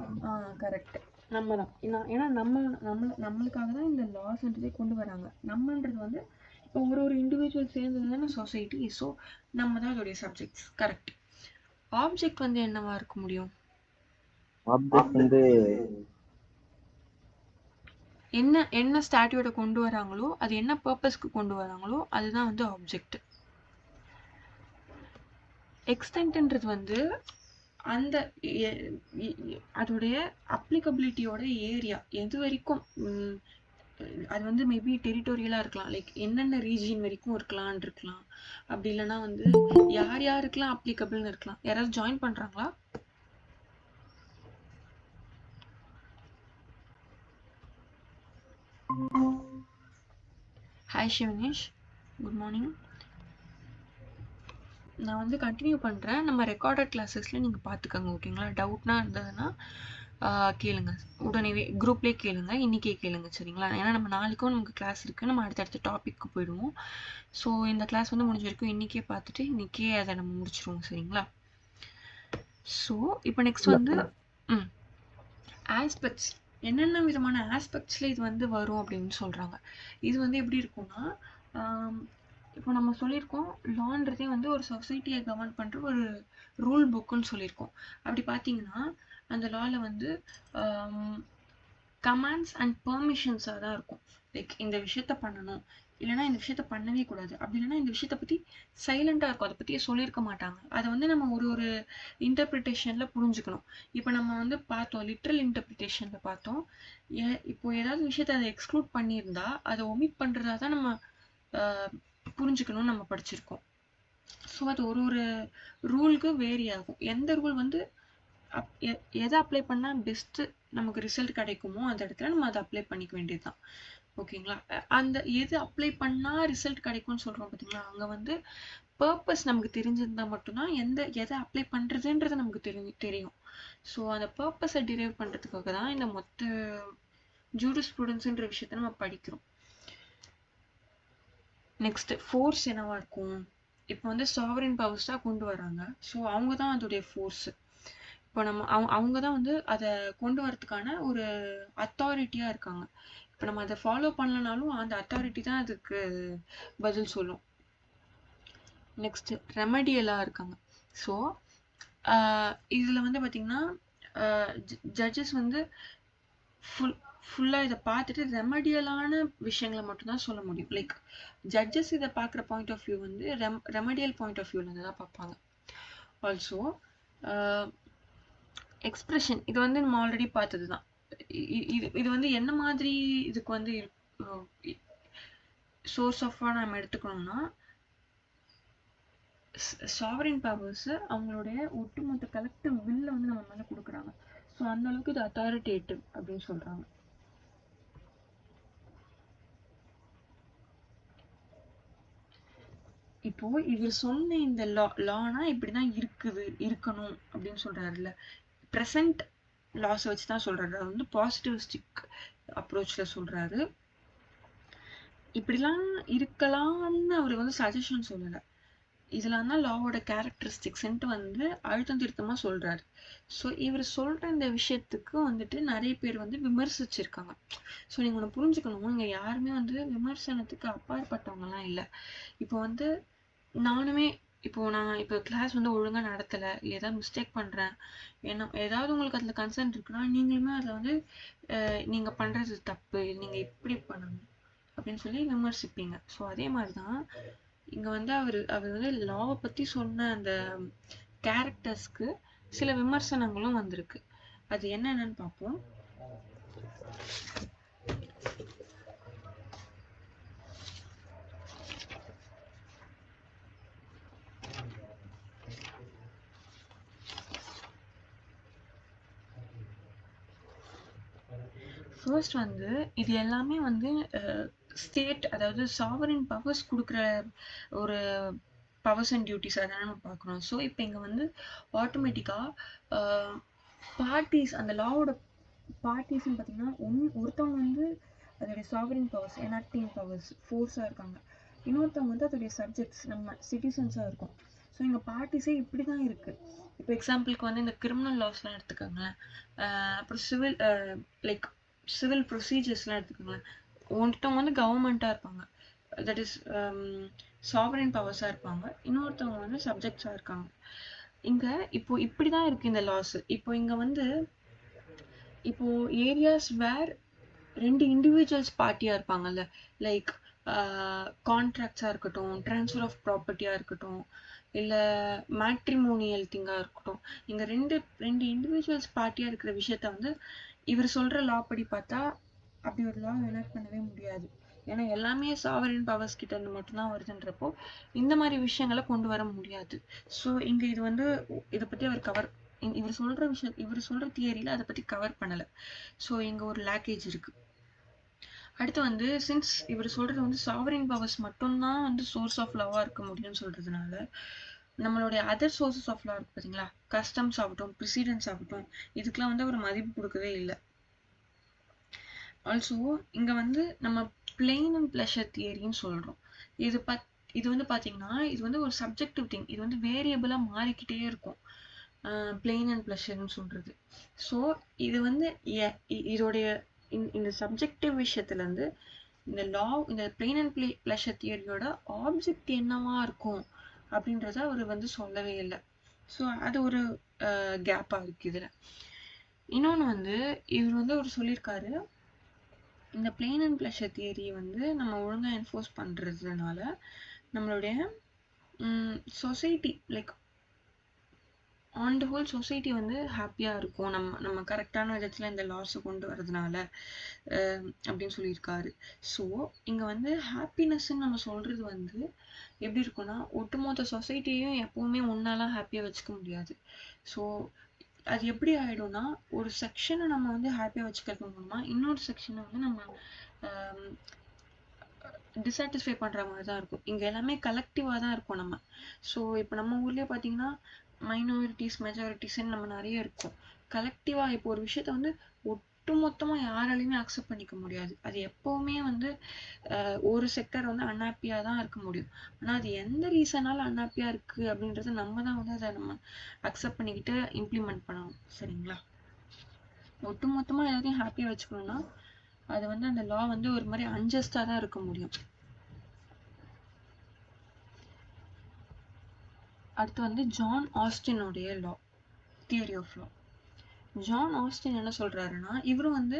கரெக்ட், நம்ம தான். ஏன்னா நம்மளுக்காக தான் இந்த லாஸ்ன்றதே கொண்டு வராங்க. நம்மன்றது வந்து இப்போ ஒரு இண்டிவிஜுவல் சேர்ந்தது தானே சொசைட்டி. ஸோ நம்ம தான் அதோடைய சப்ஜெக்ட்ஸ். கரெக்ட். ஆப்ஜெக்ட் வந்து என்னவா இருக்க முடியும்? ஆப்ஜெக்ட் வந்து என்ன ஸ்டாட்யூட கொண்டு வராங்களோ, அது என்ன பர்பஸ்க்கு கொண்டு வராங்களோ அதுதான் வந்து ஆப்ஜெக்ட். எக்ஸ்டென்ட்ன்றது வந்து அந்த அதோடைய அப்ளிகபிலிட்டியோட ஏரியா எது வரைக்கும், அது வந்து மேபி டெரிட்டோரியலா இருக்கலாம், லைக் என்னென்ன ரீஜியன் வரைக்கும் இருக்கலாம். அப்படி இல்லைன்னா வந்து யார் யாருக்கெல்லாம் அப்ளிகபிள்னு இருக்கலாம். யாராவது ஜாயின் பண்றாங்களா? Hi Sivanesh, good morning. நான் வந்து கண்டினியூ பண்ணுறேன். நம்ம ரெக்கார்டட் கிளாஸஸில் நீங்கள் பார்த்துக்கோங்க, ஓகேங்களா? டவுட்னா இருந்ததுன்னா கேளுங்க, உடனே குரூப்லேயே கேளுங்க, இன்றைக்கே கேளுங்க, சரிங்களா? ஏன்னா நம்ம நாளைக்கும் நமக்கு கிளாஸ் இருக்குது, நம்ம அடுத்தடுத்த டாபிக்கு போயிடுவோம். ஸோ இந்த கிளாஸ் வந்து முடிஞ்ச வரைக்கும் இன்றைக்கே பார்த்துட்டு இன்றைக்கே அதை நம்ம முடிச்சிருவோம், சரிங்களா? ஸோ இப்போ நெக்ஸ்ட் வந்து ஆஸ்பெக்ட்ஸ், என்னென்ன விதமான ஆஸ்பெக்ட்ஸில் இது வந்து வரும் அப்படின்னு சொல்கிறாங்க. இது வந்து எப்படி இருக்கும்னா, இப்போ நம்ம சொல்லியிருக்கோம் லான்றதே வந்து ஒரு சொசைட்டியை கவர்ன் பண்ணுற ஒரு ரூல் புக்குன்னு சொல்லியிருக்கோம். அப்படி பார்த்தீங்கன்னா அந்த லாவில் வந்து கமாண்ட்ஸ் அண்ட் பெர்மிஷன்ஸாக தான் இருக்கும். லைக் இந்த விஷயத்த பண்ணணும், இல்லைனா இந்த விஷயத்த பண்ணவே கூடாது, அப்படி இல்லைன்னா இந்த விஷயத்த பற்றி சைலண்டாக இருக்கும், அதை பற்றியே சொல்லியிருக்க மாட்டாங்க. அதை வந்து நம்ம ஒரு இன்டர்பிரிட்டேஷனில் புரிஞ்சுக்கணும். இப்போ நம்ம வந்து பார்த்தோம், லிட்ரல் இன்டர்பிரிட்டேஷனில் பார்த்தோம், இப்போ ஏதாவது விஷயத்த அதை எக்ஸ்க்ளூட் பண்ணியிருந்தா அதை ஒமிட் பண்ணுறதா தான் நம்ம புரிஞ்சுக்கணும்னு நம்ம படிச்சிருக்கோம். ஸோ அது ஒரு ரூலுக்கு வேரி ஆகும். எந்த ரூல் வந்து எதை அப்ளை பண்ணால் பெஸ்ட்டு நமக்கு ரிசல்ட் கிடைக்குமோ அந்த இடத்துல நம்ம அதை அப்ளை பண்ணிக்க வேண்டியது தான், ஓகேங்களா? அந்த எது அப்ளை பண்ணால் ரிசல்ட் கிடைக்கும்னு சொல்கிறோம் பார்த்தீங்களா, அங்கே வந்து பர்பஸ் நமக்கு தெரிஞ்சிருந்தால் மட்டும்தான் எதை அப்ளை பண்ணுறதுன்றது நமக்கு தெரியும். ஸோ அந்த பர்பஸை டிரைவ் பண்ணுறதுக்காக தான் இந்த மொத்த ஜூரிஸ்ப்ரூடன்ஸ்ன்ற விஷயத்த நம்ம படிக்கிறோம். நெக்ஸ்ட் ஃபோர்ஸ் என்னவா இருக்கும்? இப்போ வந்து சாவரின் பவர்ஸ் தான் கொண்டு வராங்க. ஸோ அவங்க தான் அதோடைய ஃபோர்ஸ். இப்போ நம்ம அவங்க தான் வந்து அதை கொண்டு வரதுக்கான ஒரு அத்தாரிட்டியாக இருக்காங்க. இப்போ நம்ம அதை ஃபாலோ பண்ணலனாலும் அந்த அத்தாரிட்டி தான் அதுக்கு பதில் சொல்லும். நெக்ஸ்ட் ரெமடியலாக இருக்காங்க. ஸோ இதில் வந்து பார்த்தீங்கன்னா ஜட்ஜஸ் வந்து ஃபுல்லாக இதை பார்த்துட்டு ரெமடியலான விஷயங்களை மட்டும்தான் சொல்ல முடியும். லைக் ஜட்ஜஸ் இதை பார்க்குற பாயிண்ட் ஆஃப் வியூ வந்து ரெமடியல் பாயிண்ட் ஆஃப் வியூலேருந்து தான் பார்ப்பாங்க. ஆல்சோ எக்ஸ்பிரஷன், இது வந்து நம்ம ஆல்ரெடி பார்த்தது தான். இது வந்து என்ன மாதிரி இதுக்கு வந்து சோர்ஸ் ஆஃபாக நம்ம எடுத்துக்கணும்னா, சாவரின் பவர்ஸ் அவங்களுடைய ஒட்டுமொத்த கலெக்டிவ் வில்ல வந்து நம்ம மேலே கொடுக்குறாங்க. ஸோ அந்த அளவுக்கு இது அத்தாரிட்டேட்டிவ் அப்படின்னு சொல்கிறாங்க. இப்போ இவர் சொன்ன இந்த லானா இப்படிதான் இருக்கணும் அப்படின்னு சொல்றாருல்ல, ப்ரெசன்ட் லாஸ் வச்சு தான் சொல்றாரு. அது வந்து பாசிட்டிவிஸ்டிக் அப்ரோச்ல சொல்றாரு. இப்படிலாம் இருக்கலாம்னு அவர் வந்து சஜஷன் சொல்லலை. இதெல்லாம் தான் லாவோட கேரக்டரிஸ்டிக்ஸ்ன்ட்டு வந்து அழுத்தம் திருத்தமா சொல்றாரு. ஸோ இவர் சொல்ற இந்த விஷயத்துக்கு வந்துட்டு நிறைய பேர் வந்து விமர்சிச்சிருக்காங்க. ஸோ நீங்க ஒன்று புரிஞ்சுக்கணும், இங்க யாருமே வந்து விமர்சனத்துக்கு அப்பாற்பட்டவங்கலாம் இல்லை. இப்போ வந்து நானுமே நான் இப்போ கிளாஸ் வந்து ஒழுங்கா நடத்தல, இல்லை ஏதாவது மிஸ்டேக் பண்றேன், ஏன்னா ஏதாவது உங்களுக்கு அதுல கன்சர்ன் இருக்குன்னா நீங்களுமே அதை வந்து நீங்க பண்றது தப்பு, நீங்க இப்படி பண்ணணும் அப்படின்னு சொல்லி விமர்சிப்பீங்க. ஸோ அதே மாதிரிதான் இங்க வந்து அவர் வந்து லாவை பத்தி சொன்ன அந்த கேரக்டர்ஸ்க்கு சில விமர்சனங்களும் வந்திருக்கு. அது என்னென்னு பார்ப்போம். ஃபர்ஸ்ட் வந்து இது எல்லாமே வந்து ஸ்டேட், அதாவது சாவரின் பவர்ஸ் கொடுக்குற ஒரு பவர்ஸ் அண்ட் டியூட்டிஸ் அதான் நம்ம பார்க்குறோம். ஸோ இப்போ இங்கே வந்து ஆட்டோமேட்டிக்காக பார்ட்டிஸ், அந்த லாவோட பார்ட்டிஸ்ன்னு பார்த்தீங்கன்னா ஒருத்தவங்க வந்து அதோடைய சாவரின் பவர்ஸ், எனாக்டிங் பவர்ஸ் ஃபோர்ஸாக இருக்காங்க, இன்னொருத்தவங்க வந்து அதோடைய சப்ஜெக்ட்ஸ், நம்ம சிட்டிசன்ஸாக இருக்கும். ஸோ இங்கே பார்ட்டிஸே இப்படி தான் இருக்குது. இப்போ எக்ஸாம்பிளுக்கு வந்து இந்த கிரிமினல் லாஸ்லாம் எடுத்துக்கோங்களேன், அப்புறம் சிவில் ப்ரொசீஜர்ஸ்லாம் எடுத்துக்கோங்களேன். ஒருத்தவங்க வந்து கவர்மெண்ட்டாக இருப்பாங்க, தட் இஸ் சாவரின் பவர்ஸாக இருப்பாங்க, இன்னொருத்தவங்க வந்து சப்ஜெக்ட்ஸாக இருக்காங்க. இங்கே இப்போ இப்படி தான் இருக்குது இந்த லாஸ். இப்போ இங்கே வந்து இப்போ ஏரியாஸ் வேர் 2 இண்டிவிஜுவல்ஸ் பார்ட்டியாக இருப்பாங்கல்ல, லைக் கான்ட்ராக்ட்ஸாக இருக்கட்டும், ட்ரான்ஸ்ஃபர் ஆஃப் ப்ராப்பர்ட்டியாக இருக்கட்டும், இல்லை மேட்ரிமோனியல் திங்காக இருக்கட்டும், இங்கே ரெண்டு இண்டிவிஜுவல்ஸ் பார்ட்டியாக இருக்கிற விஷயத்த வந்து இவர் சொல்கிற லா படி பார்த்தா அப்படி ஒரு லா எனாக்ட் பண்ணவே முடியாது. ஏன்னா எல்லாமே சாவரின் பவர்ஸ் கிட்ட இருந்து மட்டும்தான் வருதுன்றப்போ இந்த மாதிரி விஷயங்களை கொண்டு வர முடியாது. ஸோ இங்கே இது வந்து இதை பற்றி அவர் இவர் சொல்கிற தியரியில் அதை பற்றி கவர் பண்ணலை. ஸோ இங்கே ஒரு லேக்கேஜ் இருக்குது. அடுத்து வந்து சின்ஸ் இவர் சொல்றது வந்து சாவரின் பவர்ஸ் மட்டும்தான் வந்து சோர்ஸ் ஆஃப் லாவாக இருக்க முடியும்னு சொல்றதுனால நம்மளுடைய அதர் சோர்சஸ் ஆஃப் லா இருக்கு பார்த்தீங்களா, கஸ்டம்ஸ் ஆகட்டும், ப்ரிசிடென்ஸ் ஆகட்டும், இதுக்கெல்லாம் வந்து ஒரு மதிப்பு கொடுக்கவே இல்லை. ஆல்சோ இங்கே வந்து நம்ம பிளெயின் அண்ட் ப்ளஷர் தியரின்னு சொல்கிறோம். இது வந்து பார்த்தீங்கன்னா இது வந்து ஒரு சப்ஜெக்டிவ் திங், இது வந்து வேரியபிளாக மாறிக்கிட்டே இருக்கும் பிளெயின் அண்ட் ப்ளஷர்னு சொல்கிறது. ஸோ இது வந்து இதோடைய இந்த சப்ஜெக்டிவ் விஷயத்துலேருந்து இந்த பிளெயின் அண்ட் ப்ளஷர் தியரியோட ஆப்ஜெக்ட் என்னவா இருக்கும் அப்படின்றத அவர் வந்து சொல்லவே இல்லை. ஸோ அது ஒரு கேப்பாக இருக்குது இதில். இன்னொன்று வந்து இவர் வந்து அவர் சொல்லியிருக்காரு, இந்த பிளெயின் அண்ட் ப்ளஷர் தியரி வந்து நம்ம ஒழுங்காக என்ஃபோர்ஸ் பண்ணுறதுனால நம்மளுடைய society, like on the whole society வந்து ஹாப்பியாக இருக்கும், நம்ம கரெக்டான விதத்தில் இந்த லாஸை கொண்டு வரதுனால அப்படின்னு சொல்லியிருக்காரு. ஸோ இங்கே வந்து ஹாப்பினஸ்ன்னு நம்ம சொல்கிறது வந்து எப்படி இருக்குன்னா, ஒட்டுமொத்த சொசைட்டியையும் எப்போவுமே ஒன்றாலாம் ஹாப்பியாக வச்சுக்க முடியாது. ஸோ அது எப்படி ஆகிடும்னா, ஒரு செக்ஷனை நம்ம வந்து ஹாப்பியாக வச்சுக்கிறது மூலமாக இன்னொரு செக்ஷனை வந்து நம்ம டிசாட்டிஸ்ஃபை பண்ணுற மாதிரி தான் இருக்கும். இங்கே எல்லாமே கலெக்டிவாக தான் இருக்கும் நம்ம. ஸோ இப்போ நம்ம ஊர்லேயே பார்த்தீங்கன்னா மைனாரிட்டிஸ், மெஜாரிட்டிஸ்ன்னு நம்ம நிறைய இருக்கும். கலெக்டிவாக இப்போ ஒரு விஷயத்த வந்து ஒட்டுமொத்தமாக யாராலையுமே அக்செப்ட் பண்ணிக்க முடியாது. அது எப்போவுமே வந்து ஒரு செக்டர் வந்து அன்ஹாப்பியாக தான் இருக்க முடியும். ஆனால் அது எந்த ரீசனால அன்ஹாப்பியாக இருக்குது அப்படின்றத நம்ம தான் வந்து அதை நம்ம அக்செப்ட் பண்ணிக்கிட்டு இம்ப்ளிமெண்ட் பண்ணணும். சரிங்களா? ஒட்டுமொத்தமாக எல்லாத்தையும் ஹாப்பியாக வச்சுக்கணும்னா அது வந்து அந்த லா வந்து ஒரு மாதிரி அன்ஜஸ்டாக தான் இருக்க முடியும். அடுத்து வந்து ஜான் ஆஸ்டினுடைய law, theory of law. John Austin என்ன சொல்றாருன்னா, இவரும் வந்து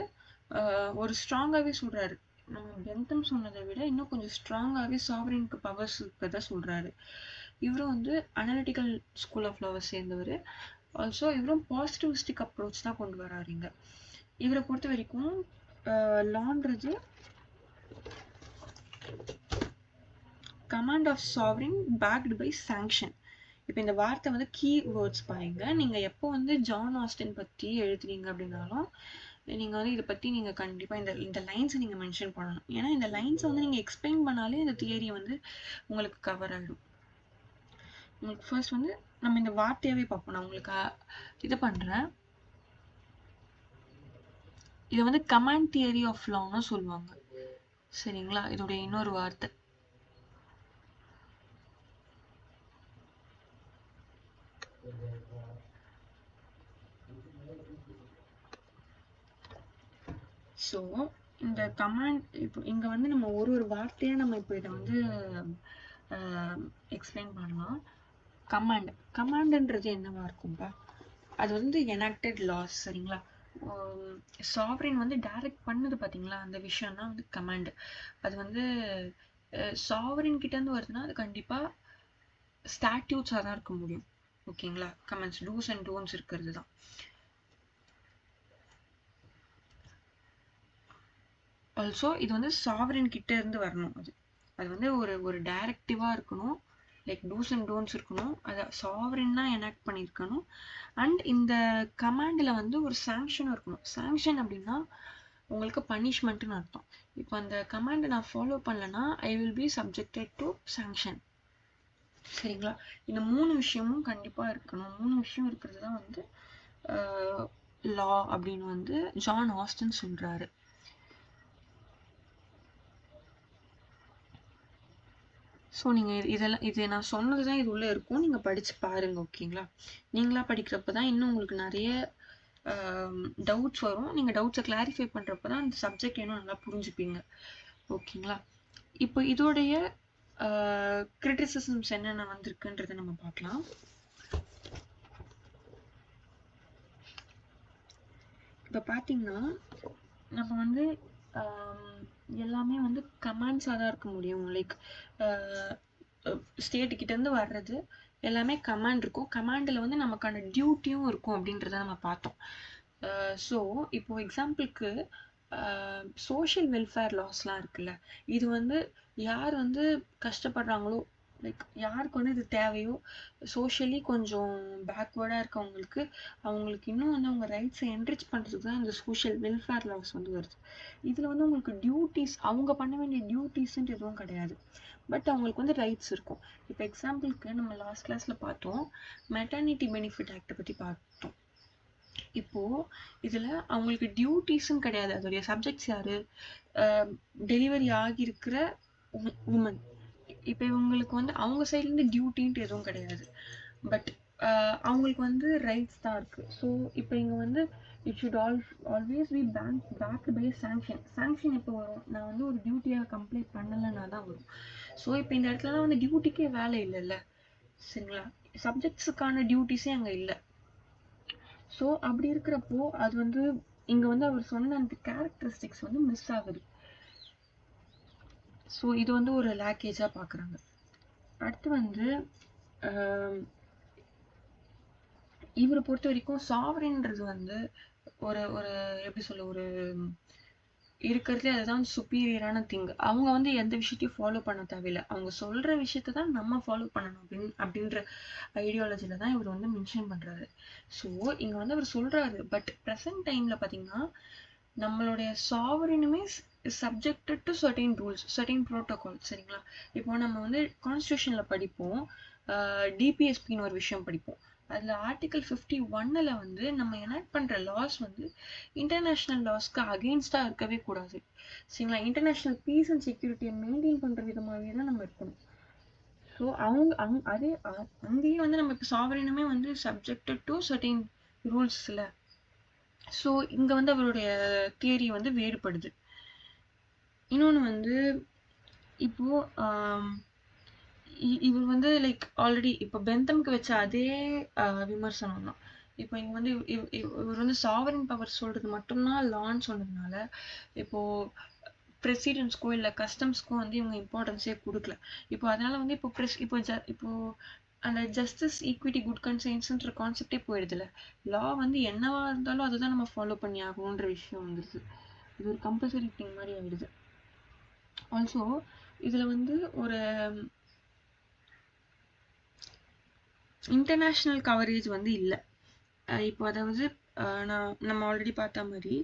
ஒரு ஸ்ட்ராங்காகவே சொல்றாரு, நம்ம பென்தம் சொன்னதை விட இன்னும் கொஞ்சம் ஸ்ட்ராங்காகவே சாவரின்க்கு பவர்ஸ் இருக்கிறத சொல்றாரு. இவரும் வந்து அனலிட்டிக்கல் ஸ்கூல் ஆஃப் லாவை சேர்ந்தவர். ஆல்சோ இவரும் பாசிட்டிவிஸ்டிக் அப்ரோச் தான் கொண்டு வராருங்க. இவரை பொறுத்த வரைக்கும் லான்றது command of sovereign backed by sanction. இப்போ இந்த வார்த்தை வந்து கீ வேர்ட்ஸ் பாருங்க. நீங்கள் எப்போ வந்து ஜான் ஆஸ்டின் பற்றி எழுதுறீங்க அப்படின்னாலும் நீங்கள் வந்து இதை பற்றி நீங்கள் கண்டிப்பாக இந்த லைன்ஸை நீங்கள் மென்ஷன் பண்ணணும். ஏன்னா இந்த லைன்ஸை வந்து நீங்கள் எக்ஸ்பிளைன் பண்ணாலே இந்த தியரி வந்து உங்களுக்கு கவர் ஆகிடும். உங்களுக்கு ஃபர்ஸ்ட் வந்து நம்ம இந்த வார்த்தையாகவே பார்ப்போம். நான் உங்களுக்கு இது பண்ணுறேன். இதை வந்து கமாண்ட் தியரி ஆஃப் லான்னு சொல்லுவாங்க. சரிங்களா? இதோடைய இன்னொரு வார்த்தை. ஸோ இந்த கமாண்ட் இப்போ இங்க வந்து நம்ம ஒரு வார்த்தையா நம்ம இப்போ இதை வந்து எக்ஸ்பிளைன் பண்ணலாம். கமாண்டுன்றது என்னவா இருக்கும்பா? அது வந்து enacted laws, சரிங்களா? சாவரின் வந்து டைரக்ட் பண்ணது பாத்தீங்களா, அந்த விஷயம் தான் வந்து கமாண்ட். அது வந்து சாவரின் கிட்ட இருந்து வருதுன்னா அது கண்டிப்பா ஸ்டாட்யூட்ஸா தான் இருக்க முடியும். ஓகேங்களா? கமெண்ட்ஸ் டூஸ் அண்ட் டோன்ட்ஸ் இருக்கிறது தான். ஆல்சோ இது வந்து சாவரின் கிட்ட இருந்து வரணும். அது வந்து ஒரு டைரக்டிவா இருக்கணும். லைக் டூஸ் அண்ட் டோன்ட்ஸ் இருக்கணும். அதை சாவரின் தான் எனாக்ட் பண்ணியிருக்கணும். அண்ட் இந்த கமாண்டில் வந்து ஒரு சாங்ஷனும் இருக்கணும். சாங்ஷன் அப்படின்னா உங்களுக்கு பனிஷ்மெண்ட்னு அர்த்தம். இப்போ அந்த கமாண்டை நான் ஃபாலோ பண்ணலன்னா I will be subjected to sanction. சரிங்களா? இந்த 3 விஷயமும் கண்டிப்பா இருக்கணும். 3 விஷயம் இருக்கிறது தான் வந்து லா அப்படின்னு வந்து ஜான் ஆஸ்டன் சொல்றாரு. ஸோ நீங்கள் இது நான் சொன்னது தான் இது உள்ளே இருக்கும். நீங்கள் படித்து பாருங்க. ஓகேங்களா? நீங்களா படிக்கிறப்ப தான் இன்னும் உங்களுக்கு நிறைய டவுட்ஸ் வரும். நீங்கள் டவுட்ஸை கிளாரிஃபை பண்ணுறப்ப தான் அந்த சப்ஜெக்ட் இன்னும் நல்லா புரிஞ்சுப்பீங்க. ஓகேங்களா? இப்போ இதோடைய கிரிட்டிசிசம்ஸ் என்னென்ன வந்திருக்குன்றதை நம்ம பார்க்கலாம். இப்போ பார்த்தீங்கன்னா நம்ம வந்து எல்லாமே வந்து கமாண்ட்ஸாக தான் இருக்க முடியும். லைக் ஸ்டேட்டுக்கிட்டேருந்து வர்றது எல்லாமே கமாண்ட் இருக்கும். கமாண்டில் வந்து நமக்கான டியூட்டியும் இருக்கும் அப்படின்றத நம்ம பார்த்தோம். ஸோ இப்போ எக்ஸாம்பிளுக்கு சோஷியல் வெல்ஃபேர் லாஸ்லாம் இருக்குல்ல, இது வந்து யார் வந்து கஷ்டப்படுறாங்களோ, லைக் யாருக்கு வந்து இது தேவையோ, சோஷியலி கொஞ்சம் பேக்வேர்டாக இருக்கவங்களுக்கு அவங்களுக்கு இன்னும் வந்து அவங்க ரைட்ஸை என்ரிச் பண்ணுறதுக்கு தான் இந்த சோஷியல் வெல்ஃபேர் லாஸ் வந்து வருது. இதில் வந்து உங்களுக்கு டியூட்டிஸ், அவங்க பண்ண வேண்டிய டியூட்டிஸ்ன்ட்டு எதுவும் கிடையாது. பட் அவங்களுக்கு வந்து ரைட்ஸ் இருக்கும். இப்போ எக்ஸாம்பிளுக்கு நம்ம லாஸ்ட் கிளாஸில் பார்த்தோம், மெட்டர்னிட்டி பெனிஃபிட் ஆக்டை பற்றி பார்த்தோம். இப்போ இதுல அவங்களுக்கு டியூட்டிஸ்ன்னு கிடையாது. அதோடைய சப்ஜெக்ட்ஸ் யாரு? டெலிவரி ஆகியிருக்கிற உமன். இப்போ இவங்களுக்கு வந்து அவங்க சைட்லேருந்து டியூட்டின்ட்டு எதுவும் கிடையாது. பட் அவங்களுக்கு வந்து ரைட்ஸ் தான் இருக்கு. ஸோ இப்போ இங்கே வந்து it should always be backed by sanction. Sanction எப்போ வரும்? நான் வந்து ஒரு டியூட்டியாக கம்ப்ளீட் பண்ணலைன்னா தான் வரும். ஸோ இப்போ இந்த இடத்துலலாம் வந்து டியூட்டிக்கே வேலை இல்லைல்ல, சரிங்களா? சப்ஜெக்ட்ஸுக்கான டியூட்டிஸே அங்கே இல்லை. ஸோ அப்படி இருக்கிறப்போ அது வந்து இங்கே வந்து அவர் சொன்ன அந்த கேரக்டரிஸ்டிக்ஸ் வந்து மிஸ் ஆகுது. ஸோ இது வந்து ஒரு லேக்கேஜாக பார்க்குறாங்க. அடுத்து வந்து இவரை பொறுத்த வரைக்கும் சாவரின்றது வந்து ஒரு ஒரு எப்படி சொல்ல, ஒரு இருக்கிறதுலே அதுதான் சுப்பீரியரான திங். அவங்க வந்து எந்த விஷயத்தையும் ஃபாலோ பண்ண தேவையில்லை. அவங்க சொல்கிற விஷயத்த தான் நம்ம ஃபாலோ பண்ணணும் அப்படின்ற ஐடியாலஜியில் தான் இவர் வந்து மென்ஷன் பண்ணுறாரு. ஸோ இங்கே வந்து அவர் சொல்கிறாரு. பட் ப்ரெசன்ட் டைமில் பார்த்தீங்கன்னா நம்மளுடைய சாவரினுமே subjected to certain rules, certain protocol, சரிங்களா? இப்போ நம்ம வந்து கான்ஸ்டியூஷனில் படிப்போம், டிபிஎஸ்பின்னு ஒரு விஷயம் படிப்போம். அதில் ஆர்டிகல் 51 வந்து நம்ம எனாக்ட் பண்ணுற லாஸ் வந்து இன்டர்நேஷ்னல் லாஸ்க்கு அகெயின்ஸ்டாக இருக்கவே கூடாது, சரிங்களா? இன்டர்நேஷ்னல் பீஸ் அண்ட் செக்யூரிட்டியை மெயின்டைன் பண்ணுற விதமாகவே தான் நம்ம இருக்கணும். ஸோ அதே அங்கேயே வந்து நம்ம இப்போ சாவரினுமே வந்து சப்ஜெக்டட் டு சர்டைன் ரூல்ஸ் இல்லை. ஸோ இங்கே வந்து அவருடைய தியரி வந்து வேறுபடுது. இன்னொன்று வந்து இப்போ இவர் வந்து லைக் ஆல்ரெடி இப்போ பெந்தம்க்கு வச்ச அதே விமர்சனம் தான். இப்போ இங்கே வந்து இவர் வந்து சாவரின் பவர் சொல்றது மட்டும்தான் லான்னு சொன்னதுனால இப்போ பிரசிடென்ட்ஸ்க்கோ இல்லை கஸ்டம்ஸ்க்கோ வந்து இவங்க இம்பார்ட்டன்ஸே கொடுக்கல. இப்போ அதனால வந்து இப்போ அந்த ஜஸ்டிஸ், ஈக்விட்டி, குட் கன்சைன்ஸ்ன்ற கான்செப்டே போயிடுதுல. லா வந்து என்னவா இருந்தாலும் அதை தான் நம்ம ஃபாலோ பண்ணி ஆகணுன்ற விஷயம் வந்துடுது. இது ஒரு கம்பல்சரி திங் மாதிரி ஆயிடுது. ஆல்சோ இதில் வந்து ஒரு இன்டர்நேஷ்னல் கவரேஜ் வந்து இல்லை. இப்போ அதாவது நம்ம ஆல்ரெடி பார்த்த மாதிரி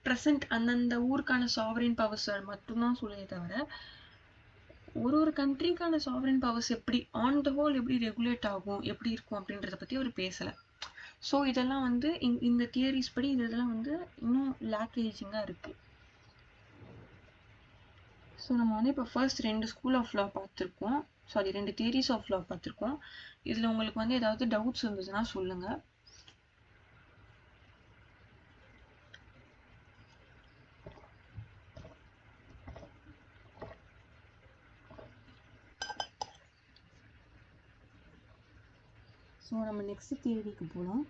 ப்ரெசன்ட் அந்தந்த ஊருக்கான சாவரின் பவர்ஸ் மட்டும்தான் சொல்லுதே தவிர ஒரு கண்ட்ரிக்கான சாவரின் பவர்ஸ் எப்படி ஆன் த ஹோல் எப்படி ரெகுலேட் ஆகும், எப்படி இருக்கும் அப்படின்றத பற்றி அவர் பேசலை. ஸோ இதெல்லாம் வந்து இந்த தியரிஸ் படி இதெல்லாம் வந்து இன்னும் லேக்கேஜிங்காக இருக்குது. ஸோ நம்ம வந்து இப்போ ஃபர்ஸ்ட் 2 ஸ்கூல் ஆஃப் லா பார்த்துருக்கோம். சாரி 2 தியரிஸ் ஆஃப் லா பார்த்துருக்கோம். இதில் உங்களுக்கு வந்து ஏதாவது டவுட்ஸ் இருந்ததுன்னா சொல்லுங்கள். ஸோ நம்ம நெக்ஸ்ட் தியரிக்கு போகலாம்.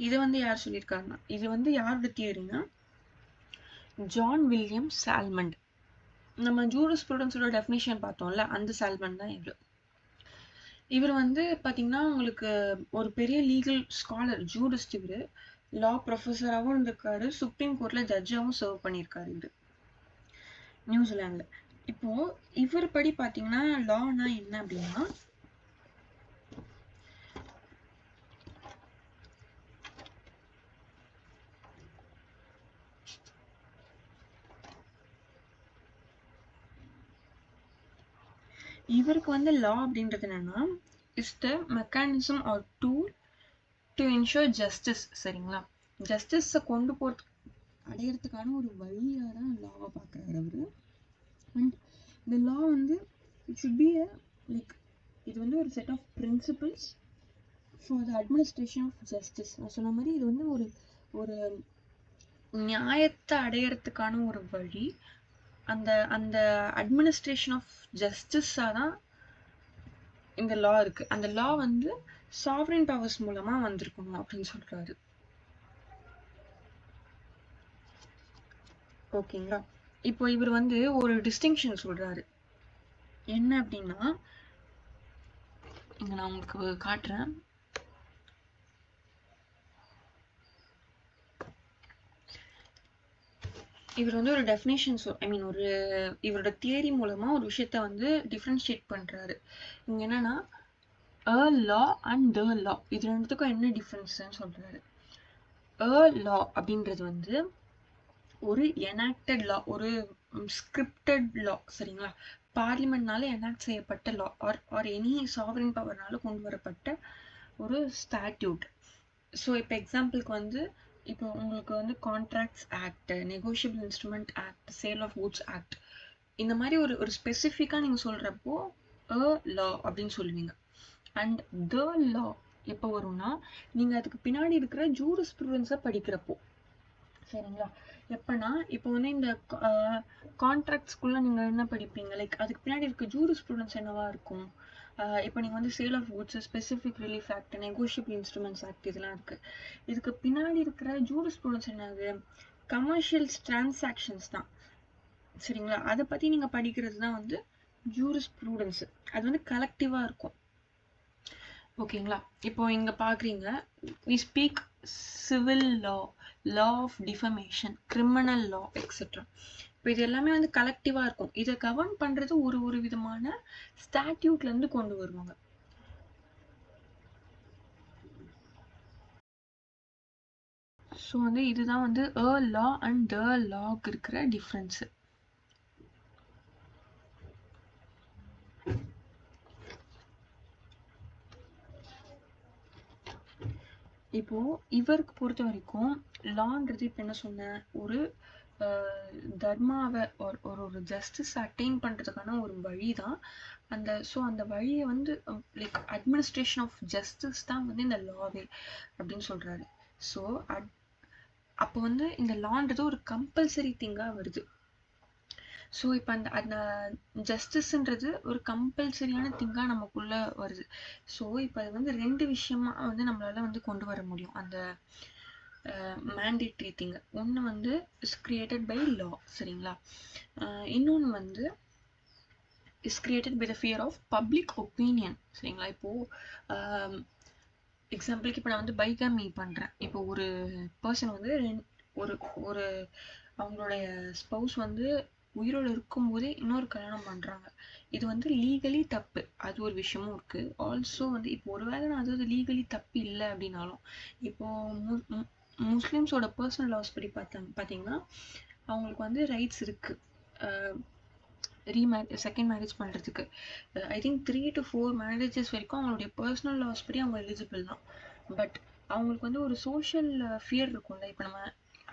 இது வந்து யார் சொல்லியிருக்காருன்னா, இது வந்து யாரோட தியரினா ஜான் வில்லியம் சால்மண்ட். நம்ம ஜூரிஸ்ப்ரூடன்ஸோட டெஃபினிஷன் பார்த்தோம்ல, அந்த சால்மண்ட் தான் இவர் வந்து பார்த்தீங்கன்னா உங்களுக்கு ஒரு பெரிய லீகல் ஸ்காலர், ஜூரிஸ்ட். இவர் லா ப்ரொஃபஸராகவும் இருந்திருக்காரு, சுப்ரீம் கோர்ட்ல ஜட்ஜாகவும் சர்வ் பண்ணியிருக்காரு இவர் நியூசிலாண்டில். இப்போ இவர் படி பார்த்தீங்கன்னா லானா என்ன அப்படின்னா, இவருக்கு வந்து லா அப்படின்றது என்னன்னா is the mechanism or tool to ensure justice. சரிங்களா, ஜஸ்டிஸை கொண்டு போகிறது அடையிறதுக்கான ஒரு வழியாக தான் லாவை பார்க்குறாரு அவர். அண்ட் இந்த லா வந்து இட் ஷுட் பி லைக் இது வந்து ஒரு set of principles for the administration of justice. நான் சொன்ன மாதிரி இது வந்து ஒரு நியாயத்தை அடையிறதுக்கான ஒரு வழி. அந்த அந்த அட்மினிஸ்ட்ரேஷன் ஆஃப் ஜஸ்டிஸாக தான் இந்த லா இருக்கு. அந்த லா வந்து சாவரின் பவர்ஸ் மூலமா வந்திருக்கணும் அப்படின்னு சொல்றாரு. ஓகேங்களா, இப்போ இவர் வந்து ஒரு டிஸ்டிங்ஷன் சொல்றாரு. என்ன அப்படின்னா, இங்க நான் உங்களுக்கு காட்டுறேன். இவர் வந்து ஒரு டெஃபினேஷன் ஒரு இவரோட தியரி மூலமா ஒரு விஷயத்த வந்து டிஃபரன்ஷியேட் பண்றாரு. இங்க என்னன்னா a law and the law, இது ரெண்டுத்துக்கும் என்ன டிஃபரன்ஸ்ன்னு சொல்றாரு. a law அப்படின்றது வந்து ஒரு enacted law, ஒரு scripted law. சரிங்களா, பார்லிமெண்ட்னால எனாக்ட் செய்யப்பட்ட லா ஆர் எனி சாவரின் பவர்னால கொண்டு வரப்பட்ட ஒரு ஸ்டாட்யூட். ஸோ இப்போ எக்ஸாம்பிளுக்கு வந்து இப்போ உங்களுக்கு வந்து contracts act, negotiable instrument act, sale of goods act, இந்த மாதிரி ஒரு ஸ்பெசிஃபிக்காக நீங்கள் சொல்கிறப்போ அ லா அப்படின்னு சொல்லுவீங்க. அண்ட் த லா எப்போ வரும்னா நீங்கள் அதுக்கு பின்னாடி இருக்கிற ஜூரிஸ்ப்ரூடன்ஸை படிக்கிறப்போ. சரிங்களா, எப்போனா இப்போ வந்து இந்த கான்ட்ராக்ட்ஸ்குள்ளே நீங்கள் என்ன படிப்பீங்க, லைக் அதுக்கு பின்னாடி இருக்க ஜூரிஸ்ப்ரூடன்ஸ் என்னவா இருக்கும். இப்போ நீங்கள் வந்து sale of goods, specific relief act, negotiable instruments act, இதெல்லாம் இருக்குது. இதுக்கு பின்னாடி இருக்கிற ஜூரிஸ்ப்ரூடன்ஸ் என்னது, கமர்ஷியல் டிரான்சாக்ஷன்ஸ் தான். சரிங்களா, அதை பற்றி நீங்கள் படிக்கிறது தான் வந்து ஜூரிஸ்ப்ரூடன்ஸ். அது வந்து கலெக்டிவாக இருக்கும். ஓகேங்களா, இப்போ இங்கே பார்க்குறீங்க, we speak civil law, law of defamation, criminal law, etcetera. இப்போ இது எல்லாமே வந்து கலெக்டிவாக இருக்கும். இதை கவர்ன் பண்ணுறது ஒரு விதமான ஸ்டாட்யூட்லேருந்து கொண்டு வருவாங்க. ஸோ வந்து இதுதான் வந்து அ லா அண்ட் த லாக்கு இருக்கிற டிஃப்ரென்ஸு. இப்போ இவருக்கு பொறுத்த வரைக்கும் லான்றது இப்போ என்ன சொன்னேன், ஒரு தர்மாவை ஒரு ஜஸ்டிஸ் அட்டைன் பண்ணுறதுக்கான ஒரு வழி தான் அந்த வழியை வந்து லைக் அட்மினிஸ்ட்ரேஷன் ஆஃப் ஜஸ்டிஸ் தான் வந்து இந்த லாவே அப்படின்னு சொல்கிறாரு. ஸோ அப்போ வந்து இந்த லான்றது ஒரு கம்பல்சரி திங்காக வருது. ஸோ இப்போ அந்த ஜஸ்டிஸ்ன்றது ஒரு கம்பல்சரியான திங்காக நமக்குள்ளே வருது. ஸோ இப்போ அது வந்து 2 விஷயமா வந்து நம்மளால வந்து கொண்டு வர முடியும் அந்த மேண்டேட்ரி திங். ஒன்று வந்து இஸ் கிரியேட்டட் பை லா. சரிங்களா, இன்னொன்று வந்து is created by the fear of public opinion. சரிங்களா, இப்போது எக்ஸாம்பிளுக்கு இப்போ நான் வந்து பைகாமி பண்ணுறேன். இப்போ ஒரு பர்சன் வந்து ஒரு அவங்களுடைய ஸ்பௌஸ் வந்து உயிரோடு இருக்கும்போதே இன்னொரு கல்யாணம் பண்ணுறாங்க. இது வந்து லீகலி தப்பு, அது ஒரு விஷயமும் இருக்குது. ஆல்சோ வந்து இப்போ ஒருவேளை நான் அது லீகலி தப்பு இல்லை அப்படின்னாலும், இப்போது முஸ்லிம்ஸோட பர்சனல் லாஸ் படி பார்த்தீங்கன்னா அவங்களுக்கு வந்து ரைட்ஸ் இருக்குது செகண்ட் மேரேஜ் பண்ணுறதுக்கு. ஐ திங்க் 3 to 4 மேரேஜஸ் வரைக்கும் அவங்களுடைய பர்சனல் லாஸ் படி அவங்க எலிஜிபிள் தான். பட் அவங்களுக்கு வந்து ஒரு சோஷியல் ஃபியர் இருக்கும்ல, இப்போ நம்ம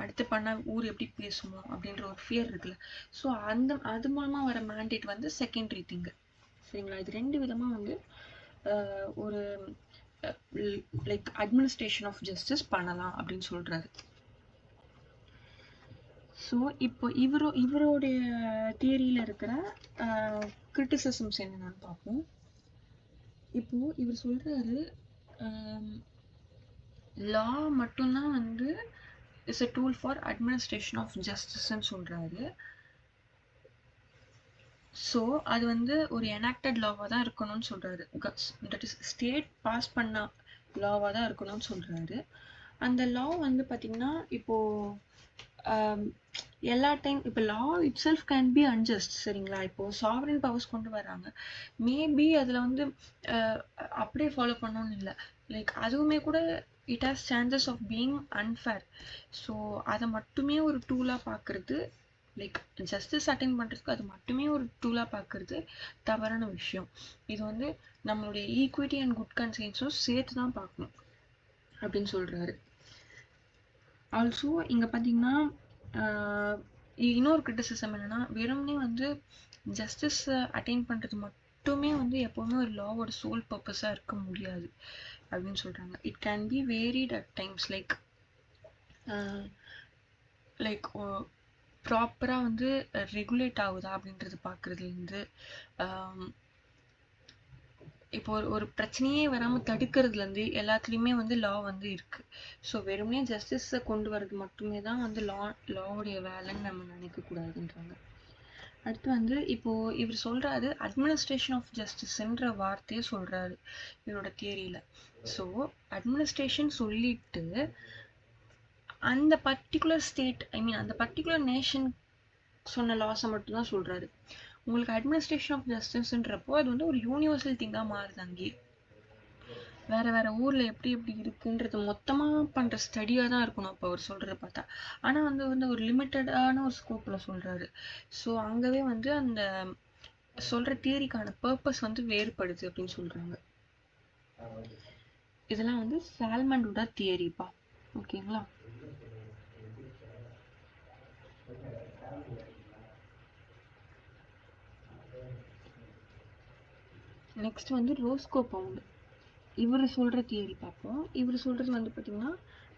அடுத்து பண்ணால் ஊர் எப்படி பேசுமோ அப்படின்ற ஒரு ஃபியர் இருக்குல்ல. ஸோ அது மூலமாக வர மேண்டேட் வந்து செகண்டரி திங்கு. சரிங்களா? இது 2 விதமா வந்து ஒரு லைக் அட்மினிஸ்ட்ரேஷன் ஆஃப் ஜஸ்டிஸ் பண்ணலாம் அப்படின்னு சொல்றாரு. ஸோ இப்போ இவருடைய தியரியில இருக்கிற கிரிட்டிசிசம்ஸ் என்னென்னு பார்ப்போம். இப்போ இவர் சொல்றாரு லா மட்டும்தான் வந்து is a tool for administration of justiceன்னு சொல்றாரு. ஸோ அது வந்து ஒரு enacted லாவாக தான் இருக்கணும்னு சொல்றாரு. தட் இஸ் ஸ்டேட் பாஸ் பண்ண லாவாக தான் இருக்கணும்னு சொல்றாரு. அந்த லா வந்து பார்த்தீங்கன்னா இப்போ எல்லா டைம் இப்போ லா itself can be adjust. சரிங்களா? இப்போ சாவரன் பவர்ஸ் கொண்டு வர்றாங்க, மேபி அதில் வந்து அப்படியே ஃபாலோ பண்ணணும்னு இல்லை. லைக் அதுவுமே கூட it has chances of being unfair. So அதை மட்டுமே ஒரு டூலாக பார்க்குறது, லைக் ஜஸ்டிஸ் அட்டைன் பண்ணுறதுக்கு அது மட்டுமே ஒரு டூலாக பார்க்குறது தவறான விஷயம். இது வந்து நம்மளுடைய ஈக்விட்டி அண்ட் குட் கன்சைன்ஸும் சேர்த்து தான் பார்க்கணும் அப்படின்னு சொல்கிறாரு. ஆல்சோ இங்கே பார்த்தீங்கன்னா இன்னொரு கிரிட்டிசிசம் என்னென்னா, வெறும்னே வந்து ஜஸ்டிஸ் அட்டைன் பண்ணுறது மட்டுமே வந்து எப்போவுமே ஒரு லாவோட சோல் பர்பஸாக இருக்க முடியாது அப்படின்னு சொல்கிறாங்க. It can be varied at times. Like ப்ராப்பராக வந்து ரெகுலேட் ஆகுதா அப்படின்றது பார்க்குறதுலேருந்து, இப்போ ஒரு பிரச்சனையே வராமல் தடுக்கிறதுலேருந்து எல்லாத்துலேயுமே வந்து லா வந்து இருக்குது. ஸோ வெறுமனே ஜஸ்டிஸை கொண்டு வர்றது மட்டுமே தான் வந்து லாவுடைய வேலைன்னு நம்ம நினைக்கக்கூடாதுன்றாங்க. அடுத்து வந்து இப்போது இவர் சொல்கிறாரு அட்மினிஸ்ட்ரேஷன் ஆஃப் ஜஸ்டிஸ்ன்ற வார்த்தையே சொல்கிறாரு இவரோட தியரியில். ஸோ அட்மினிஸ்ட்ரேஷன் சொல்லிட்டு அந்த பர்டிகுலர் ஸ்டேட், ஐ மீன் அந்த பர்டிகுலர் நேஷன் சொன்ன லாஸை மட்டும்தான் சொல்கிறாரு. உங்களுக்கு அட்மினிஸ்ட்ரேஷன் ஆஃப் ஜஸ்டிஸ்ன்றப்போ அது வந்து ஒரு யூனிவர்சல் திங்காக மாறுது. அங்கேயே வேறு வேறு ஊரில் எப்படி எப்படி இருக்குன்றது மொத்தமாக பண்ணுற ஸ்டடியாக தான் இருக்கணும் அப்போ அவர் சொல்கிறத பார்த்தா. ஆனால் வந்து ஒரு லிமிட்டடான ஒரு ஸ்கோப்பில் சொல்கிறாரு. ஸோ அங்கவே வந்து அந்த சொல்கிற தியரிக்கான பர்பஸ் வந்து வேறுபடுது அப்படின்னு சொல்கிறாங்க. இதெல்லாம் வந்து சால்மண்டோட தியரிப்பா. ஓகேங்களா? நெக்ஸ்ட் வந்து ரோஸ்கோ பவுண்ட். இவர் சொல்கிற தியரி பார்ப்போம். இவர் சொல்கிறது வந்து பார்த்திங்கன்னா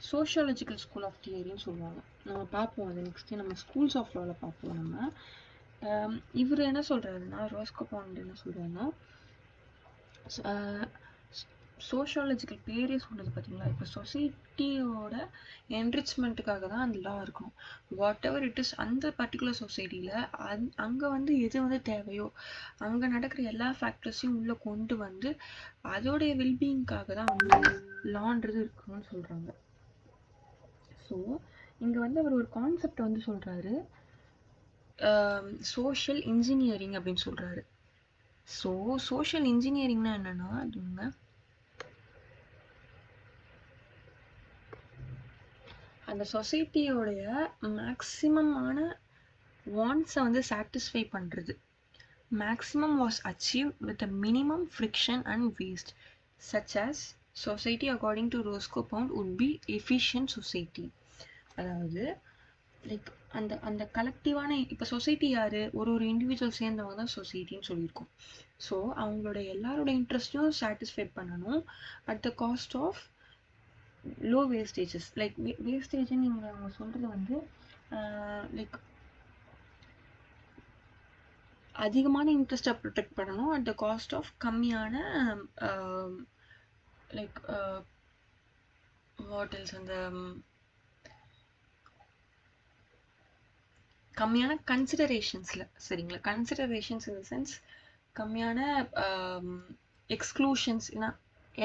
சோஷியாலஜிக்கல் ஸ்கூல் ஆஃப் தியரின்னு சொல்லுவாங்க. நம்ம பார்ப்போம் அது நெக்ஸ்ட்டு நம்ம ஸ்கூல்ஸ் ஆஃப் லாவில் பார்ப்போம். நம்ம இவர் என்ன சொல்கிறாருன்னா, ரோஸ்கோ பவுண்ட் என்ன சொல்கிறாருன்னா, சோஷியாலஜிக்கல் பேரே சொல்கிறது பார்த்தீங்களா, இப்போ சொசைட்டியோட என்ரிச்மெண்ட்டுக்காக தான் அந்த லா இருக்கணும். வாட் எவர் இட் இஸ், அந்த பர்டிகுலர் சொசைட்டியில் அங்கே வந்து எது வந்து தேவையோ அங்கே நடக்கிற எல்லா ஃபேக்டர்ஸையும் உள்ளே கொண்டு வந்து அதோடைய வெல்பீயிங்காக தான் வந்து லான்றது இருக்கணும்னு சொல்கிறாங்க. ஸோ இங்கே வந்து அவர் ஒரு கான்செப்ட் வந்து சொல்கிறாரு, சோஷியல் இன்ஜினியரிங் அப்படின்னு சொல்கிறாரு. ஸோ சோஷியல் இன்ஜினியரிங்னா என்னென்னா, அதுங்க அந்த சொசைட்டியோடைய மேக்ஸிமமான வாண்ட்ஸை வந்து சாட்டிஸ்ஃபை பண்ணுறது. Maximum was achieve with a minimum friction and waste such as society according to Roscoe Pound would be efficient society. அதாவது லைக் அந்த கலெக்டிவான இப்போ சொசைட்டி யார், ஒரு இண்டிவிஜுவல் சேர்ந்தவங்க தான் சொசைட்டின்னு சொல்லியிருக்கோம். ஸோ அவங்களோட எல்லாரோட இன்ட்ரெஸ்ட்டையும் சாட்டிஸ்ஃபை பண்ணணும் at the cost of low wastages. Like வேஸ்டேஜ்னு நீங்கள் அவங்க சொல்கிறது வந்து லைக் அதிகமான இன்ட்ரெஸ்ட்டை ப்ரொடெக்ட் பண்ணணும் அட் த காஸ்ட் ஆஃப் கம்மியான லைக் வாட்டல்ஸ் அந்த கம்மியான கன்சிடரேஷன்ஸில். சரிங்களா? கன்சிடரேஷன்ஸ் இன் த சென்ஸ் கம்மியான எக்ஸ்க்ளூஷன்ஸ், ஏன்னா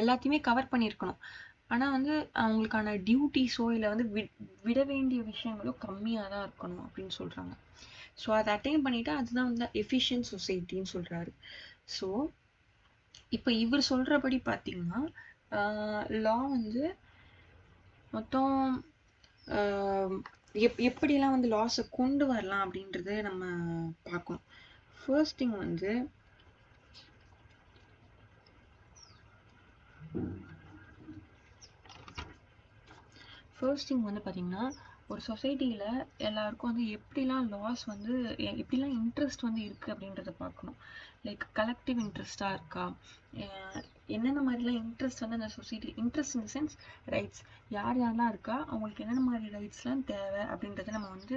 எல்லாத்தையுமே கவர் பண்ணியிருக்கணும். ஆனால் வந்து அவங்களுக்கான டியூட்டிஸோ இல்லை வந்து விட வேண்டிய விஷயங்களோ கம்மியாக தான் இருக்கணும் அப்படின்னு சொல்கிறாங்க. ஸோ அதை அட்டைன் பண்ணிவிட்டு அதுதான் வந்து எஃபிஷியன்ட் சொசைட்டின்னு சொல்கிறாரு. ஸோ இப்போ இவர் சொல்கிறபடி பார்த்தீங்கன்னா லா வந்து மொத்தம் எப்படிலாம் வந்து லாஸை கொண்டு வரலாம் அப்படின்றத நம்ம பார்க்கணும். ஃபர்ஸ்ட் திங் வந்து பார்த்தீங்கன்னா ஒரு சொசைட்டியில் எல்லாருக்கும் வந்து எப்படிலாம் லாஸ் வந்து எப்படிலாம் இன்ட்ரெஸ்ட் வந்து இருக்குது அப்படின்றத பார்க்கணும். லைக் கலெக்டிவ் இன்ட்ரெஸ்டாக இருக்கா, என்னென்ன மாதிரிலாம் இன்ட்ரெஸ்ட் வந்து அந்த society, interest in the sense rights, யார் யாரெல்லாம் இருக்கா, அவங்களுக்கு என்னென்ன மாதிரி ரைட்ஸ்லாம் தேவை அப்படின்றத நம்ம வந்து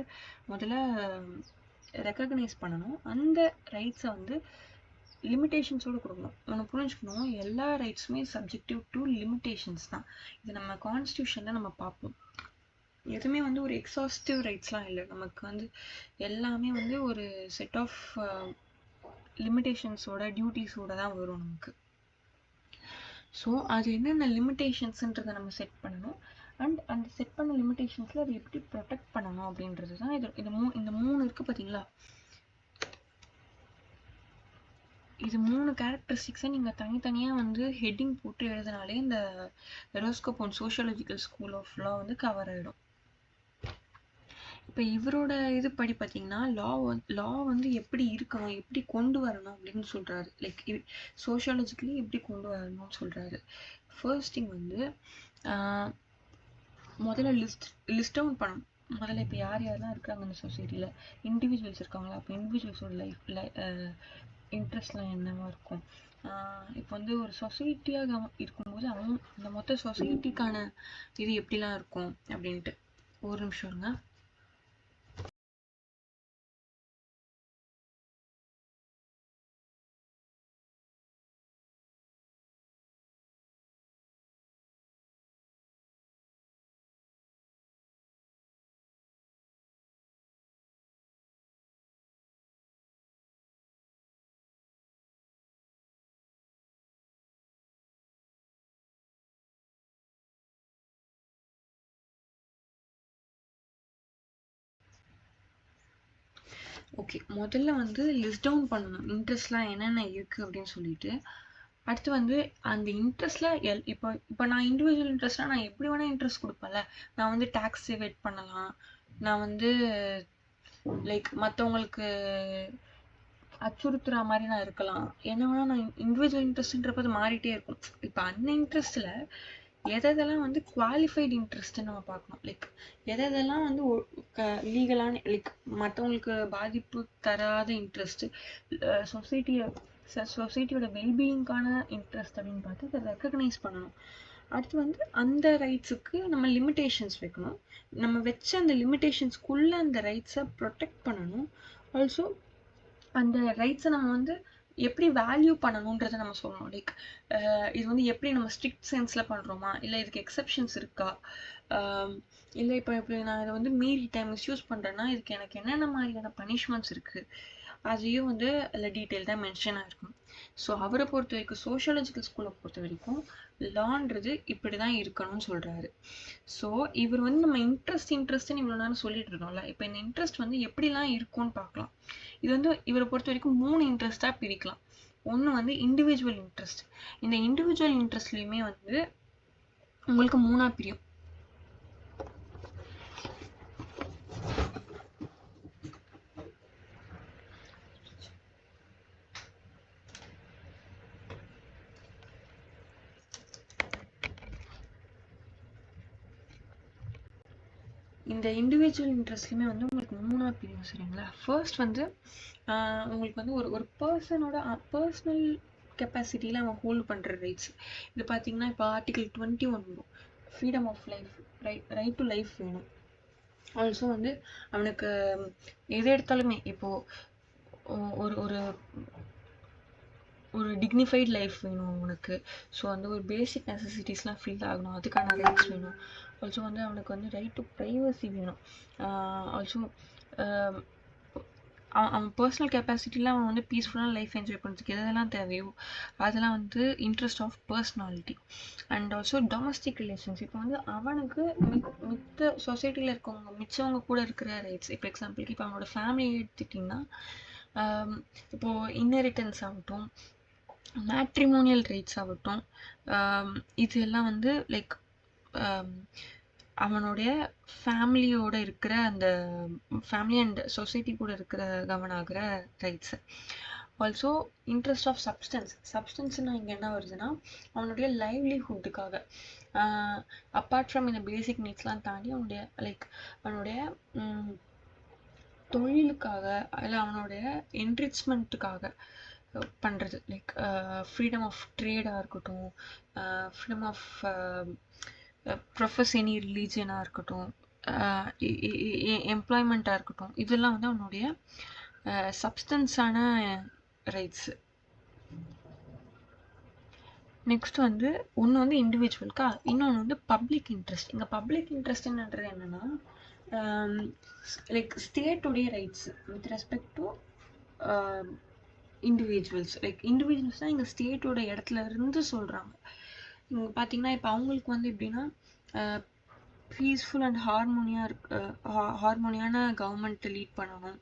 முதல்ல ரெக்கக்னைஸ் பண்ணணும். அந்த ரைட்ஸை வந்து லிமிட்டேஷன்ஸோடு கொடுக்கணும். ஒன்று புரிஞ்சுக்கணும், எல்லா ரைட்ஸுமே சப்ஜெக்டிவ் டு லிமிட்டேஷன்ஸ் தான். இது நம்ம கான்ஸ்டியூஷனில் நம்ம பார்ப்போம். எதுவுமே வந்து ஒரு எக்ஸாஸ்டிவ் ரைட்ஸ்லாம் இல்லை. நமக்கு வந்து எல்லாமே வந்து ஒரு செட் ஆஃப் லிமிட்டேஷன்ஸோட டியூட்டிஸோட தான் வரும் நமக்கு. ஸோ அது என்னென்ன லிமிட்டேஷன்ஸ்ன்றதை நம்ம செட் பண்ணணும். அண்ட் அந்த செட் பண்ண லிமிட்டேஷன்ஸில் அதை எப்படி ப்ரொடெக்ட் பண்ணணும் அப்படின்றது தான் இந்த மூணு இருக்குது பார்த்தீங்களா. இது 3 கேரக்டரிஸ்டிக்ஸை நீங்கள் தனித்தனியாக வந்து ஹெட்டிங் போட்டு எழுதினாலே இந்த எரோஸ்கோப் on sociological school of law வந்து கவர் ஆகிடும். இப்போ இவரோட இது படி பார்த்தீங்கன்னா லா வந்து எப்படி இருக்கணும், எப்படி கொண்டு வரணும் அப்படின்னு சொல்கிறாரு. லைக் சோஷியாலஜிக்கலி எப்படி கொண்டு வரணும்னு சொல்கிறாரு. ஃபர்ஸ்ட் திங் வந்து முதல்ல லிஸ்ட் டவுன் பண்ணணும். முதல்ல இப்போ யார் யாரெல்லாம் இருக்கிறாங்க அந்த சொசைட்டியில், இண்டிவிஜுவல்ஸ் இருக்காங்களா, அப்போ இண்டிவிஜுவல்ஸோட இன்ட்ரெஸ்ட்லாம் என்னவா இருக்கும். இப்போ வந்து ஒரு சொசைட்டியாக இருக்கும்போது இந்த மொத்த சொசைட்டிக்கான இது எப்படிலாம் இருக்கும் அப்படின்ட்டு. ஒரு நிமிஷம் இருங்க. ஓகே, முதல்ல வந்து லிஸ்ட் டவுன் பண்ணணும் இன்ட்ரெஸ்ட்லாம் என்னென்ன இருக்குது அப்படின்னு சொல்லிட்டு. அடுத்து வந்து அந்த இன்ட்ரெஸ்ட்டில் இப்போ நான் இண்டிவிஜுவல் இன்ட்ரெஸ்ட்னால் நான் எப்படி வேணால் இன்ட்ரெஸ்ட் கொடுப்பேன்ல. நான் வந்து டேக்ஸ் சேவேட் பண்ணலாம், நான் வந்து லைக் மற்றவங்களுக்கு அச்சுறுத்துற மாதிரி நான் இருக்கலாம், என்ன வேணால் நான் இண்டிவிஜுவல் இன்ட்ரெஸ்ட்ன்றப்பது மாறிட்டே இருக்கும். இப்போ அந்த இன்ட்ரெஸ்ட்டில் எதெல்லாம் வந்து குவாலிஃபைடு இன்ட்ரெஸ்ட்னு நம்ம பார்க்கணும். லைக் எதெல்லாம் வந்து லீகலான, லைக் மற்றவங்களுக்கு பாதிப்பு தராத இன்ட்ரெஸ்ட்டு, சொசைட்டியோட வெல்பீயிங்கான இன்ட்ரெஸ்ட் அப்படின்னு பார்த்து அதை ரெக்கக்னைஸ் பண்ணணும். அடுத்து வந்து அந்த ரைட்ஸுக்கு நம்ம லிமிட்டேஷன்ஸ் வைக்கணும். நம்ம வச்ச அந்த லிமிட்டேஷன்ஸ்குள்ளே அந்த ரைட்ஸை ப்ரொடெக்ட் பண்ணணும். ஆல்சோ அந்த ரைட்ஸை நம்ம வந்து எப்படி வேல்யூ பண்ணணுன்றதை நம்ம சொல்லணும். லைக் இது வந்து எப்படி நம்ம ஸ்ட்ரிக்ட் சென்ஸில் பண்ணுறோமா, இல்லை இதுக்கு எக்ஸப்ஷன்ஸ் இருக்கா, இல்லை இப்போ எப்படி நான் இதை வந்து மீறி டைம் மிஸ்யூஸ் பண்ணுறேன்னா இதுக்கு எனக்கு என்னென்ன மாதிரியான பனிஷ்மெண்ட்ஸ் இருக்குது, அதையும் வந்து அதில் டீட்டெயில்டாக மென்ஷன் ஆகிருக்கும். ஸோ அவரை பொறுத்த வரைக்கும், சோஷியாலஜிக்கல் ஸ்கூலை பொறுத்த வரைக்கும் லான்றது இப்படி தான் இருக்கணும்னு சொல்கிறாரு. ஸோ இவர் வந்து நம்ம இன்ட்ரெஸ்ட்னு இவ்வளோ நேரம் சொல்லிட்டு இருக்கோம்ல, இப்போ இந்த இன்ட்ரெஸ்ட் வந்து எப்படிலாம் இருக்கும்னு பார்க்கலாம். இது வந்து இவரை பொறுத்த வரைக்கும் 3 இன்ட்ரெஸ்டாக பிரிக்கலாம். ஒன்று வந்து இண்டிவிஜுவல் இன்ட்ரெஸ்ட். இந்த இண்டிவிஜுவல் இன்ட்ரெஸ்ட்லேயுமே வந்து உங்களுக்கு 3ஆக பிரியும். இந்த இண்டிவிஜுவல் இன்ட்ரெஸ்ட்லையுமே வந்து உங்களுக்கு 3ஆக பிரியும், சரிங்களா. ஃபர்ஸ்ட் வந்து உங்களுக்கு வந்து ஒரு பர்சனோட பர்சனல் கெப்பாசிட்டியில் அவன் ஹோல்ட் பண்ணுற ரைட்ஸ். இது பார்த்தீங்கன்னா இப்போ ஆர்டிகல் 21 வரும், freedom of life, right to life வேணும். ஆல்சோ வந்து அவனுக்கு எது எடுத்தாலுமே இப்போது ஒரு ஒரு ஒரு டிக்னிஃபைட் லைஃப் வேணும் அவனுக்கு. ஸோ வந்து ஒரு பேசிக் நெசசிட்டிஸ்லாம் ஃபில் ஆகணும், அதுக்கான ரைட்ஸ் வேணும். ஆல்சோ வந்து அவனுக்கு வந்து ரைட் டு ப்ரைவசி வேணும். ஆல்சோ அவன் பர்சனல் கெப்பாசிட்டியில் அவன் வந்து பீஸ்ஃபுல்லான லைஃப் என்ஜாய் பண்ணுறதுக்கு எதெல்லாம் தேவையோ அதெல்லாம் வந்து interest of personality. And also domestic relations. இப்போ வந்து அவனுக்கு மித்த சொசைட்டியில் இருக்கவங்க மிச்சவங்க கூட இருக்கிற ரைட்ஸ். இப்போ எக்ஸாம்பிளுக்கு இப்போ அவனோட ஃபேமிலி எடுத்துக்கிட்டிங்கன்னா இப்போது இன்ஹெரிட்டன்ஸ் ஆகட்டும், மேட்ரிமோனியல் ரைட்ஸ் ஆகட்டும், இது எல்லாம் வந்து லைக் அவனுடைய ஃபேமிலியோட இருக்கிற அந்த ஃபேமிலி அண்ட் சொசைட்டி கூட இருக்கிற govern rights. Also interest of சப்ஸ்டன்ஸ்னா இங்கே என்ன வருதுன்னா அவனுடைய லைவ்லிஹுட்டுக்காக அப்பார்ட் ஃப்ரம் இந்த பேசிக் நீட்ஸ்லாம் தாண்டி அவனுடைய அவனுடைய தொழிலுக்காக இல்லை அவனுடைய என்ரிச்மெண்ட்டுக்காக பண்ணுறது. ஃப்ரீடம் ஆஃப் ட்ரேடாக இருக்கட்டும், ஃப்ரீடம் ஆஃப் ப்ரொஃபஸ் எனி ரிலீஜனாக இருக்கட்டும், எம்ப்ளாய்மெண்ட்டாக இருக்கட்டும், இதெல்லாம் வந்து அவனுடைய சப்ஸ்டன்ஸான ரைட்ஸு. நெக்ஸ்ட் வந்து ஒன்று வந்து இண்டிவிஜுவலுக்கா, இன்னொன்று வந்து பப்ளிக் இன்ட்ரெஸ்ட். இங்கே பப்ளிக் இன்ட்ரெஸ்ட்ன்றது என்னென்னா ஸ்டேட்டுடைய rights with respect to individuals. இண்டிவிஜுவல்ஸ்னால் இங்கே ஸ்டேட்டோட இடத்துல இருந்து சொல்கிறாங்க. இங்கே பார்த்தீங்கன்னா இப்போ அவங்களுக்கு வந்து எப்படின்னா பீஸ்ஃபுல் அண்ட் ஹார்மோனியான கவர்மெண்ட்டை லீட் பண்ணணும்.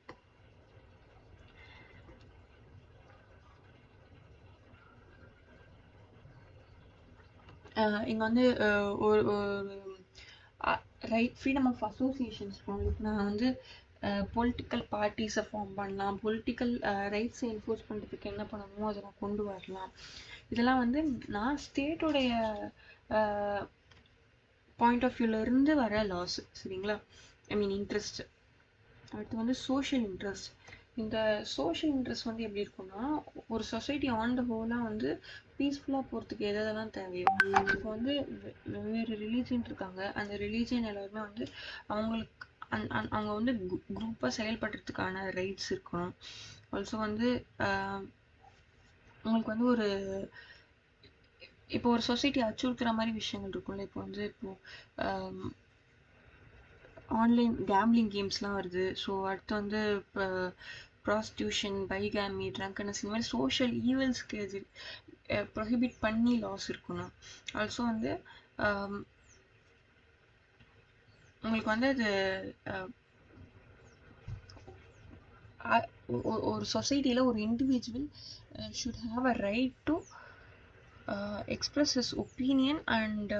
இங்கே வந்து ஒரு ஃப்ரீடம் ஆஃப் அசோசியேஷன்ஸ். நான் வந்து பொலிட்டிக்கல் பார்ட்டிஸை ஃபார்ம் பண்ணலாம், பொலிட்டிக்கல் ரைட்ஸை என்ஃபோர்ஸ் பண்ணுறதுக்கு என்ன பண்ணணுமோ அதை நான் கொண்டு வரலாம். இதெல்லாம் வந்து நான் ஸ்டேட்டோடைய பாயிண்ட் ஆஃப் வியூலேருந்து வர லாஸ். சரிங்களா? இன்ட்ரெஸ்ட். அடுத்து வந்து சோஷியல் இன்ட்ரெஸ்ட். இந்த சோஷியல் இன்ட்ரெஸ்ட் வந்து எப்படி இருக்கும்னா ஒரு சொசைட்டி ஆன் த ஹோலாக வந்து பீஸ்ஃபுல்லாக போகிறதுக்கு எதெல்லாம் தேவையோ, இப்போ வந்து வெவ்வேறு ரிலீஜன் இருக்காங்க, அந்த ரிலீஜன் எல்லாருமே வந்து அவங்களுக்கு அவங்க வந்து குரூப்பாக செயல்படுறதுக்கான ரைட்ஸ் இருக்கணும். ஆல்சோ வந்து உங்களுக்கு வந்து இப்போ ஒரு சொசைட்டி அச்சுறுத்துற மாதிரி விஷயங்கள் இருக்கும்ல. இப்போ வந்து ஆன்லைன் கேம்லிங் கேம்ஸ்லாம் வருது. ஸோ அடுத்து வந்து இப்போ ப்ராஸ்டியூஷன், பைகாமி, ட்ரங்கனஸ், இந்த மாதிரி சோஷியல் ஈவல்ஸ்க்கு எது ப்ரொஹிபிட் பண்ணி லாஸ் இருக்கணும். ஆல்சோ வந்து உங்களுக்கு வந்து அது ஒரு சொசைட்டியில் ஒரு individual should have a right to express his opinion and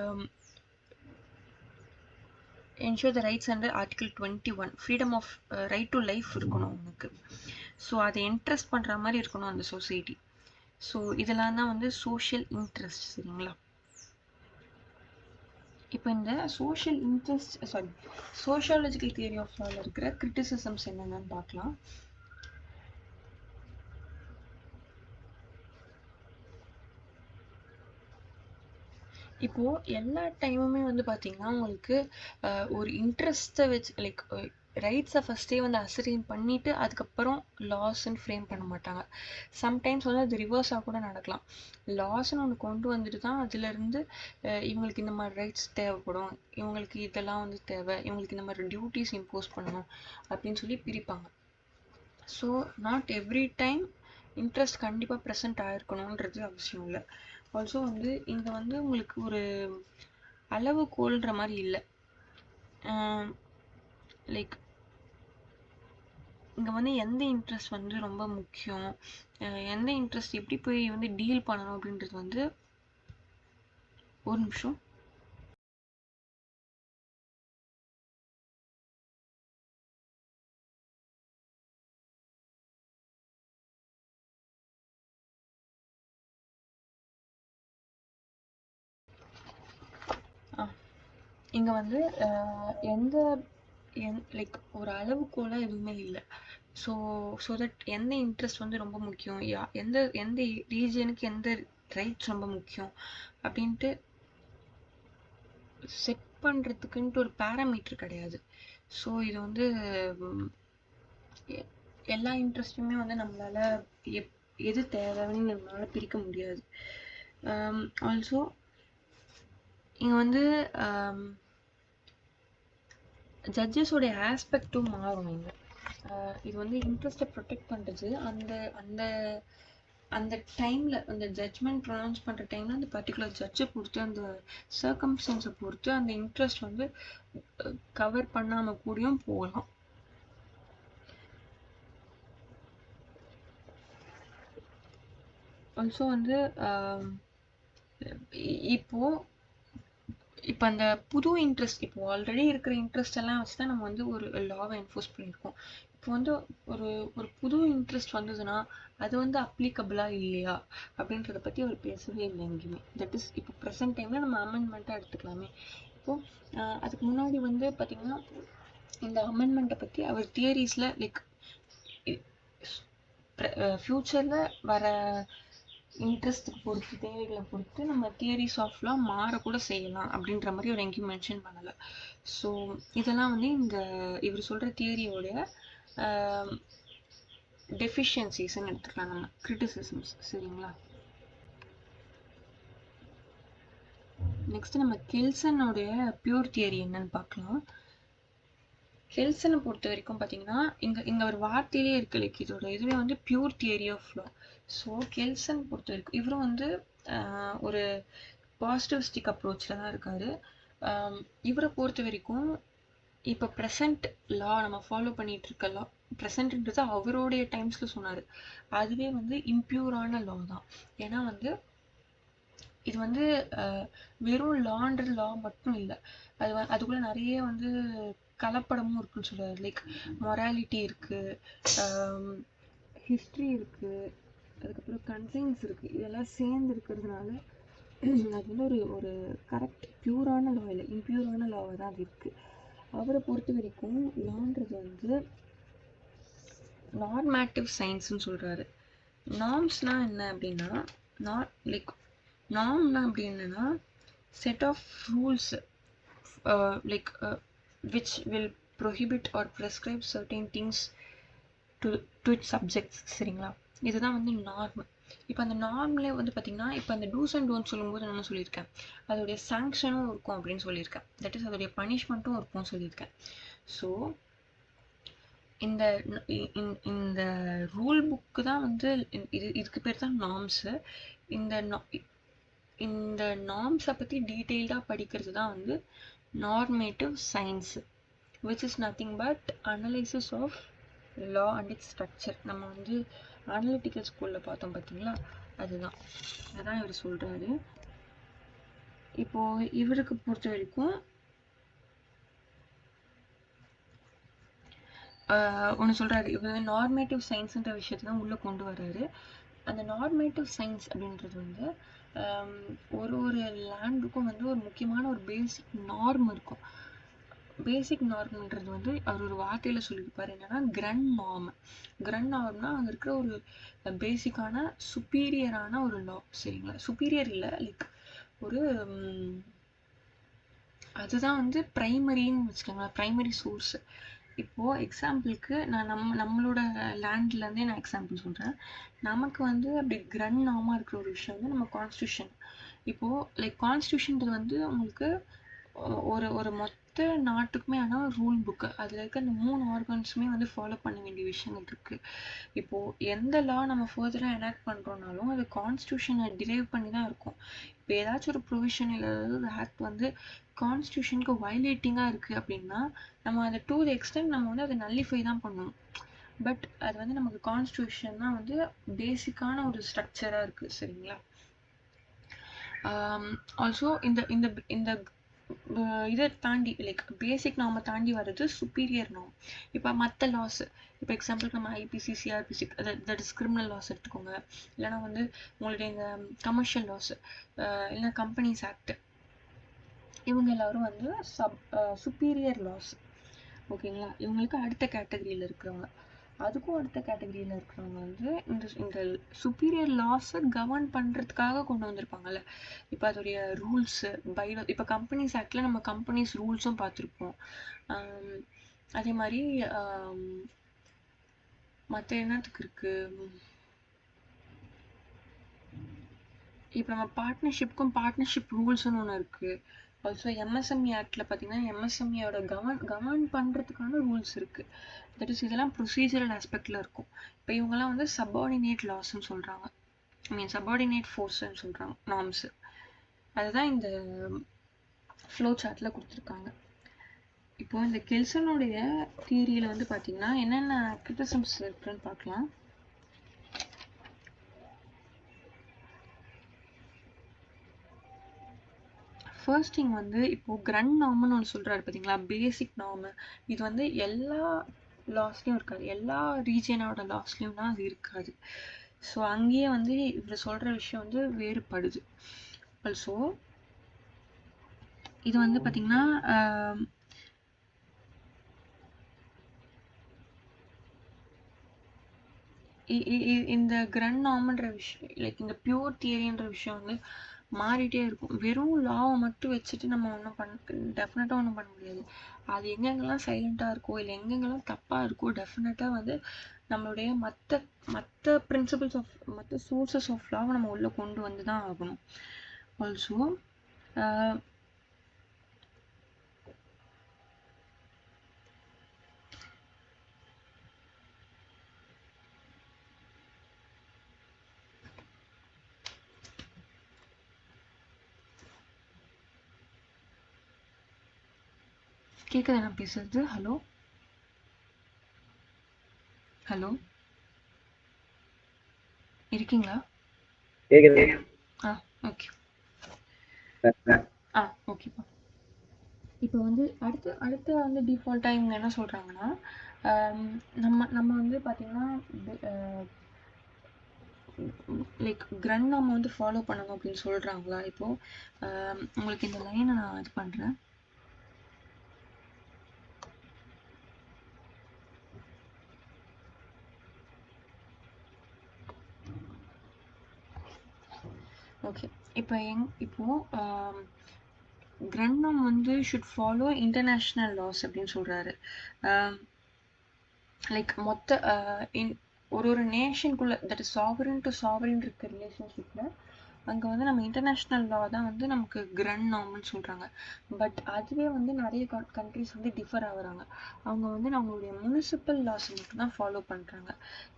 ensure the rights under Article 21. freedom of right to life இருக்கணும் அவனுக்கு. ஸோ அதை இன்ட்ரெஸ்ட் பண்ணுற மாதிரி இருக்கணும் அந்த சொசைட்டி. ஸோ இதெல்லாம் தான் வந்து சோஷியல் இன்ட்ரெஸ்ட். சரிங்களா? இப்போ இந்த social interest sociological theory of லாவில் இருக்கிற கிரிட்டிசிசம்ஸ் என்னென்னு பார்க்கலாம். இப்போ எல்லா டைமுமே வந்து பார்த்தீங்கன்னா உங்களுக்கு ஒரு இன்ட்ரெஸ்ட்டை வச்சு ரைட்ஸை ஃபஸ்ட்டே வந்து அசைன் பண்ணிவிட்டு அதுக்கப்புறம் லாஸ்ன்னு ஃப்ரேம் பண்ண மாட்டாங்க. சம்டைம்ஸ் வந்து அது ரிவர்ஸாக கூட நடக்கலாம். லாஸ்ன்னு ஒன்று கொண்டு வந்துட்டு தான் அதுலேருந்து இவங்களுக்கு இந்த மாதிரி ரைட்ஸ் தேவைப்படும், இவங்களுக்கு இதெல்லாம் வந்து தேவை, இவங்களுக்கு இந்த மாதிரி டியூட்டிஸ் இம்போஸ் பண்ணணும் அப்படின்னு சொல்லி பிரிப்பாங்க. So not every time interest கண்டிப்பாக ப்ரெசென்ட் ஆகிருக்கணுன்றது அவசியம் இல்லை. ஆல்சோ வந்து இங்கே வந்து உங்களுக்கு ஒரு அளவுகோல்ன்ற மாதிரி இல்லை. இங்கே வந்து எந்த இன்ட்ரெஸ்ட் வந்து ரொம்ப முக்கியம், எந்த இன்ட்ரெஸ்ட் எப்படி போய் வந்து டீல் பண்ணணும் அப்படின்றது வந்து ஒரு நிமிஷம். இங்கே வந்து எந்த ஒரு அளவுக்கோல எதுவுமே இல்லை. ஸோ தட் எந்த இன்ட்ரெஸ்ட் வந்து ரொம்ப முக்கியம், எந்த ரீஜனுக்கு எந்த ரைட்ஸ் ரொம்ப முக்கியம் அப்படின்ட்டு செட் பண்ணுறதுக்குன்ட்டு ஒரு பேராமீட்டர் கிடையாது. ஸோ இது வந்து எல்லா இன்ட்ரெஸ்ட்டுமே வந்து நம்மளால் எது தேவைன்னு நம்மளால் பிரிக்க முடியாது. ஆல்சோ இங்கே வந்து ஜட்ஜஸோடைய ஆஸ்பெக்டும் மாறும். இங்கே இது வந்து இன்ட்ரெஸ்ட்டை ப்ரொடெக்ட் பண்ணுறது அந்த அந்த அந்த டைமில் அந்த ஜட்ஜ்மெண்ட் ப்ரொனவுன்ஸ் பண்ணுற டைமில் அந்த பர்டிகுலர் ஜட்ஜை பொறுத்து அந்த சர்க்கம்ஸ்டன்ஸை பொறுத்து அந்த இன்ட்ரெஸ்ட் வந்து கவர் பண்ணாமல் கூடயும் போகலாம். ஆல்சோ வந்து இப்போது இப்போ அந்த புது இன்ட்ரெஸ்ட், இப்போ ஆல்ரெடி இருக்கிற இன்ட்ரெஸ்ட் எல்லாம் வச்சு தான் நம்ம வந்து ஒரு லாவை என்ஃபோர்ஸ் பண்ணியிருக்கோம். இப்போ வந்து ஒரு ஒரு புது இன்ட்ரெஸ்ட் வந்ததுன்னா அது வந்து அப்ளிகபிளா இல்லையா அப்படின்றத பற்றி அவர் பேசவே இல்லை எங்கேயுமே. தட் இஸ் இப்போ ப்ரெசென்ட் டைமில் நம்ம அமெண்ட்மெண்ட்டாக எடுத்துக்கலாமே. இப்போ அதுக்கு முன்னாடி வந்து பார்த்தீங்கன்னா இந்த அமெண்ட்மெண்ட்டை பற்றி அவர் தியரிஸில் லைக் ஃப்யூச்சரில் வர இன்ட்ரெஸ்ட்டுக்கு பொறுத்து, தேவைகளை பொறுத்து நம்ம தியரிஸ் ஆஃப் லா மாறக்கூட செய்யலாம் அப்படின்ற மாதிரி அவர் எங்கேயும் மென்ஷன் பண்ணலை. ஸோ இதெல்லாம் வந்து இவர் சொல்கிற தியரியோடைய டெஃபிஷியன்சிஸ்ன்னு எடுத்துக்கலாம், நம்ம கிரிட்டிசிசம்ஸ். சரிங்களா? நெக்ஸ்ட் நம்ம கெல்சனுடைய பியூர் தியரி என்னன்னு பார்க்கலாம். கெல்சனை பொறுத்த வரைக்கும் பார்த்தீங்கன்னா இங்க ஒரு வார்த்தையிலே இருக்கு, லைக் இதோட இதுவே வந்து pure theory of law. So Kelsen பொறுத்த வரைக்கும் இவரும் வந்து ஒரு பாசிட்டிவிஸ்டிக் அப்ரோச்சில் தான் இருக்காரு. இவரை பொறுத்த வரைக்கும் இப்போ ப்ரெசண்ட் லா நம்ம ஃபாலோ பண்ணிட்டு இருக்க லா, ப்ரெசன்ட்ன்றது அவருடைய டைம்ஸில் சொன்னார், அதுவே வந்து இம்பியூரான லா தான். ஏன்னா வந்து இது வந்து வெறும் லான்ற லா மட்டும் இல்லை, அதுக்குள்ள நிறைய வந்து கலப்படமும் இருக்குன்னு சொல்றாரு. லைக் மொராலிட்டி இருக்கு, ஹிஸ்ட்ரி இருக்கு, அதுக்கப்புறம் கன்சைன்ஸ் இருக்கு, இதெல்லாம் சேர்ந்து இருக்கிறதுனால அது வந்து ஒரு கரெக்ட் பியூரான லா இல்லை, இம்பியூரான லாவாக தான் அது இருக்கு. அவரை பொறுத்த வரைக்கும் லான்றது வந்து நார்மேட்டிவ் சயின்ஸ்ன்னு சொல்றாரு. நார்ம்ஸ்னா என்ன அப்படின்னா, லைக் நார்ம்னா அப்படி என்னன்னா set of rules like which will prohibit or prescribe certain things to its subjects. சரிங்களா? இதுதான் வந்து நார்ம். இப்போ அந்த நார்ம்ல வந்து பார்த்தீங்கன்னா இப்போ அந்த டூஸ் அண்ட் டோன்ட் சொல்லும்போது நான் சொல்லியிருக்கேன் அதோடைய சாங்ஷனும் இருக்கும் அப்படின்னு சொல்லியிருக்கேன். தட் இஸ் அதோடைய பனிஷ்மெண்ட்டும் இருக்கும்னு சொல்லியிருக்கேன். ஸோ இந்த ரூல் புக்கு தான் வந்து இதுக்கு பேர் தான் நார்ம்ஸு. இந்த நார்ம்ஸை பற்றி டீட்டெயில்டாக படிக்கிறது தான் வந்து normative science, which is nothing but analysis of law and its structure. நம்ம வந்து அனலிட்டிக்கல் ஸ்கூல்ல பார்த்தோம் பார்த்தீங்களா, அதுதான் அதான் இவர் சொல்றாரு. இப்போ இவருக்கு பொறுத்த வரைக்கும் ஒன்று சொல்றாரு, இவர் நார்மேட்டிவ் சயின்ஸ்ன்ற விஷயத்தை தான் உள்ள கொண்டு வர்றாரு. அந்த நார்மேட்டிவ் சயின்ஸ் அப்படின்றது வந்து ஒரு லேண்டுக்கும் வந்து ஒரு முக்கியமான ஒரு பேசிக் நார்ம் இருக்கும். பேசிக் நார்ம்ன்றது வந்து அவர் ஒரு வார்த்தையில் சொல்லியிருப்பார், என்னன்னா கிரண்ட் நார்ம். கிரண்ட் நார்ம்னா அங்கே இருக்கிற ஒரு பேசிக்கான சுப்பீரியரான ஒரு லா. சரிங்களா? சுப்பீரியர் இல்லை, லைக் ஒரு அதுதான் வந்து ப்ரைமரின்னு வச்சுக்கோங்களேன், ப்ரைமரி சோர்ஸ். இப்போது எக்ஸாம்பிளுக்கு நான் நம்மளோட லேண்ட்லேருந்தே நான் எக்ஸாம்பிள் சொல்கிறேன். நமக்கு வந்து அப்படி கிரண்ட் நார்மாக இருக்கிற ஒரு விஷயம் வந்து நம்ம கான்ஸ்டியூஷன். இப்போது லைக் கான்ஸ்டியூஷன்றது வந்து உங்களுக்கு ஒரு மொத்த நாட்டுக்குமே ஆனால் ரூல் புக்கு, அதில் இருக்க அந்த 3 ஆர்கன்ஸுமே வந்து ஃபாலோ பண்ண வேண்டிய விஷயங்கள் இருக்குது. இப்போது எந்த லா நம்ம ஃபர்தராக எனாக்ட் பண்ணுறோன்னாலும் அது கான்ஸ்டியூஷனை டிரைவ் பண்ணி தான் இருக்கும். இப்போ ஏதாச்சும் ஒரு ப்ரொவிஷன் இல்லை ஒரு ஆக்ட் வந்து கான்ஸ்டியூஷனுக்கு வயலேட்டிங்காக இருக்குது அப்படின்னா நம்ம அதை டு தி எக்ஸ்டென்ட் நம்ம வந்து அதை நல்லிஃபை தான் பண்ணணும். பட் அது வந்து நமக்கு கான்ஸ்டியூஷன் தான் வந்து பேசிக்கான ஒரு ஸ்ட்ரக்சராக இருக்குது. சரிங்களா? ஆல்சோ இந்த இதை தாண்டி லைக் பேசிக் நாம தாண்டி வர்றது சுப்பீரியர் நார்ம். இப்போ மற்ற லாஸ், இப்போ எக்ஸாம்பிளுக்கு நம்ம IPC, CrPC, that is criminal laws எடுத்துக்கோங்க, இல்லைனா வந்து உங்களுடைய இந்த கமர்ஷியல் லாஸ், இல்லைனா கம்பெனிஸ் ஆக்ட், இவங்க எல்லாரும் வந்து சுப்பீரியர் லாஸ். ஓகேங்களா? இவங்களுக்கு அடுத்த கேட்டகரியில் இருக்கிறவங்க. அதுக்கும் அடுத்த கேட்டகரியில் இருக்கிறவங்க வந்து இந்த சுப்பீரியர் லாஸை கவர்ன் பண்ணுறதுக்காக கொண்டு வந்திருப்பாங்கல்ல. இப்போ அதோடைய ரூல்ஸு இப்போ கம்பெனிஸ் ஆக்டில் நம்ம கம்பெனிஸ் ரூல்ஸும் பார்த்துருப்போம். அதே மாதிரி மற்ற என்னத்துக்கு இருக்குது, இப்போ நம்ம பார்ட்னர்ஷிப் ரூல்ஸ்னு ஒன்று இருக்குது. ஆல்சோ எம்எஸ்எம்இ ஆக்டில் பார்த்தீங்கன்னா எம்எஸ்எம்இயோட கவர்ன் பண்ணுறதுக்கான ரூல்ஸ் இருக்குது. தட் இஸ் இதெல்லாம் ப்ரொசீஜரல் ஆஸ்பெக்டில் இருக்கும். இப்போ இவங்கெல்லாம் வந்து சப்பார்டினேட் லாஸ்ன்னு சொல்கிறாங்க, சப்பார்டினேட் ஃபோர்ஸ்ன்னு சொல்கிறாங்க, நார்ம்ஸு. அதுதான் இந்த ஃப்ளோ சார்ட்டில் கொடுத்துருக்காங்க. இப்போ இந்த கெல்சனுடைய தியரியில் வந்து பார்த்தீங்கன்னா என்னென்ன கிரிட்டிசிசம்ஸ் இருக்குன்னு பார்க்கலாம். ஃபர்ஸ்ட் திங் வந்து இப்போ கிரண்ட் நார்ம்னு ஒன்று சொல்றாரு பார்த்தீங்களா, பேசிக் நார்ம். இது வந்து எல்லா லாஸ்லயும் இருக்காது, எல்லா ரீஜியனோட லாஸ்லயும் தான் அது இருக்காது. ஸோ அங்கேயே வந்து இவர் சொல்ற விஷயம் வந்து வேறுபடுது. ஆல்சோ இது வந்து பார்த்தீங்கன்னா இந்த கிரண்ட் நார்ம்ன்ற விஷயம், லைக் இந்த பியூர் தியரின்ற விஷயம் வந்து மாறிட்டே இருக்கும். வெறும் லாவை மட்டும் வச்சுட்டு நம்ம ஒன்றும் டெஃபினட்டாக ஒன்றும் பண்ண முடியாது. அது எங்கெங்கெல்லாம் சைலண்ட்டாக இருக்கோ இல்லை எங்கெங்கெல்லாம் தப்பாக இருக்கோ டெஃபினட்டாக வந்து நம்மளுடைய மற்ற மற்ற பிரின்சிபல்ஸ் ஆஃப் மற்ற சோர்சஸ் ஆஃப் லாவை நம்ம உள்ளே கொண்டு வந்து தான் ஆகணும். ஆல்சோ கேட்குதா நான் பேசுறது? ஹலோ ஹலோ இருக்கீங்களா? கேக்குது. ஓகே ஓகேப்பா. இப்போ வந்து அடுத்து வந்து டிஃபால்ட்டாக இவங்க என்ன சொல்கிறாங்கன்னா, நம்ம வந்து பார்த்திங்கன்னா லைக் கிரண்ட் நார்ம் வந்து ஃபாலோ பண்ணணும் அப்படின்னு சொல்கிறாங்களா. இப்போது உங்களுக்கு இந்த லைனை நான் இது பண்ணுறேன். ஓகே, இப்போது கிரண்ட் நார்ம் வந்து ஷுட் ஃபாலோ இன்டர்நேஷ்னல் லாஸ் அப்படின்னு சொல்கிறாரு. லைக் மொத்த ஒரு நேஷனுக்குள்ளே, that is sovereign to sovereign இருக்க ரிலேஷன்ஷிப்பில் அங்கே வந்து நம்ம இன்டர்நேஷ்னல் லா தான் வந்து நமக்கு கிரண்ட் நார்ம்னு சொல்கிறாங்க. பட் அதுவே வந்து நிறைய கண்ட்ரிஸ் வந்து டிஃபர் ஆகுறாங்க. அவங்க வந்து நம்மளுடைய முனிசிபல் லாஸ் மட்டும்தான் ஃபாலோ பண்ணுறாங்க,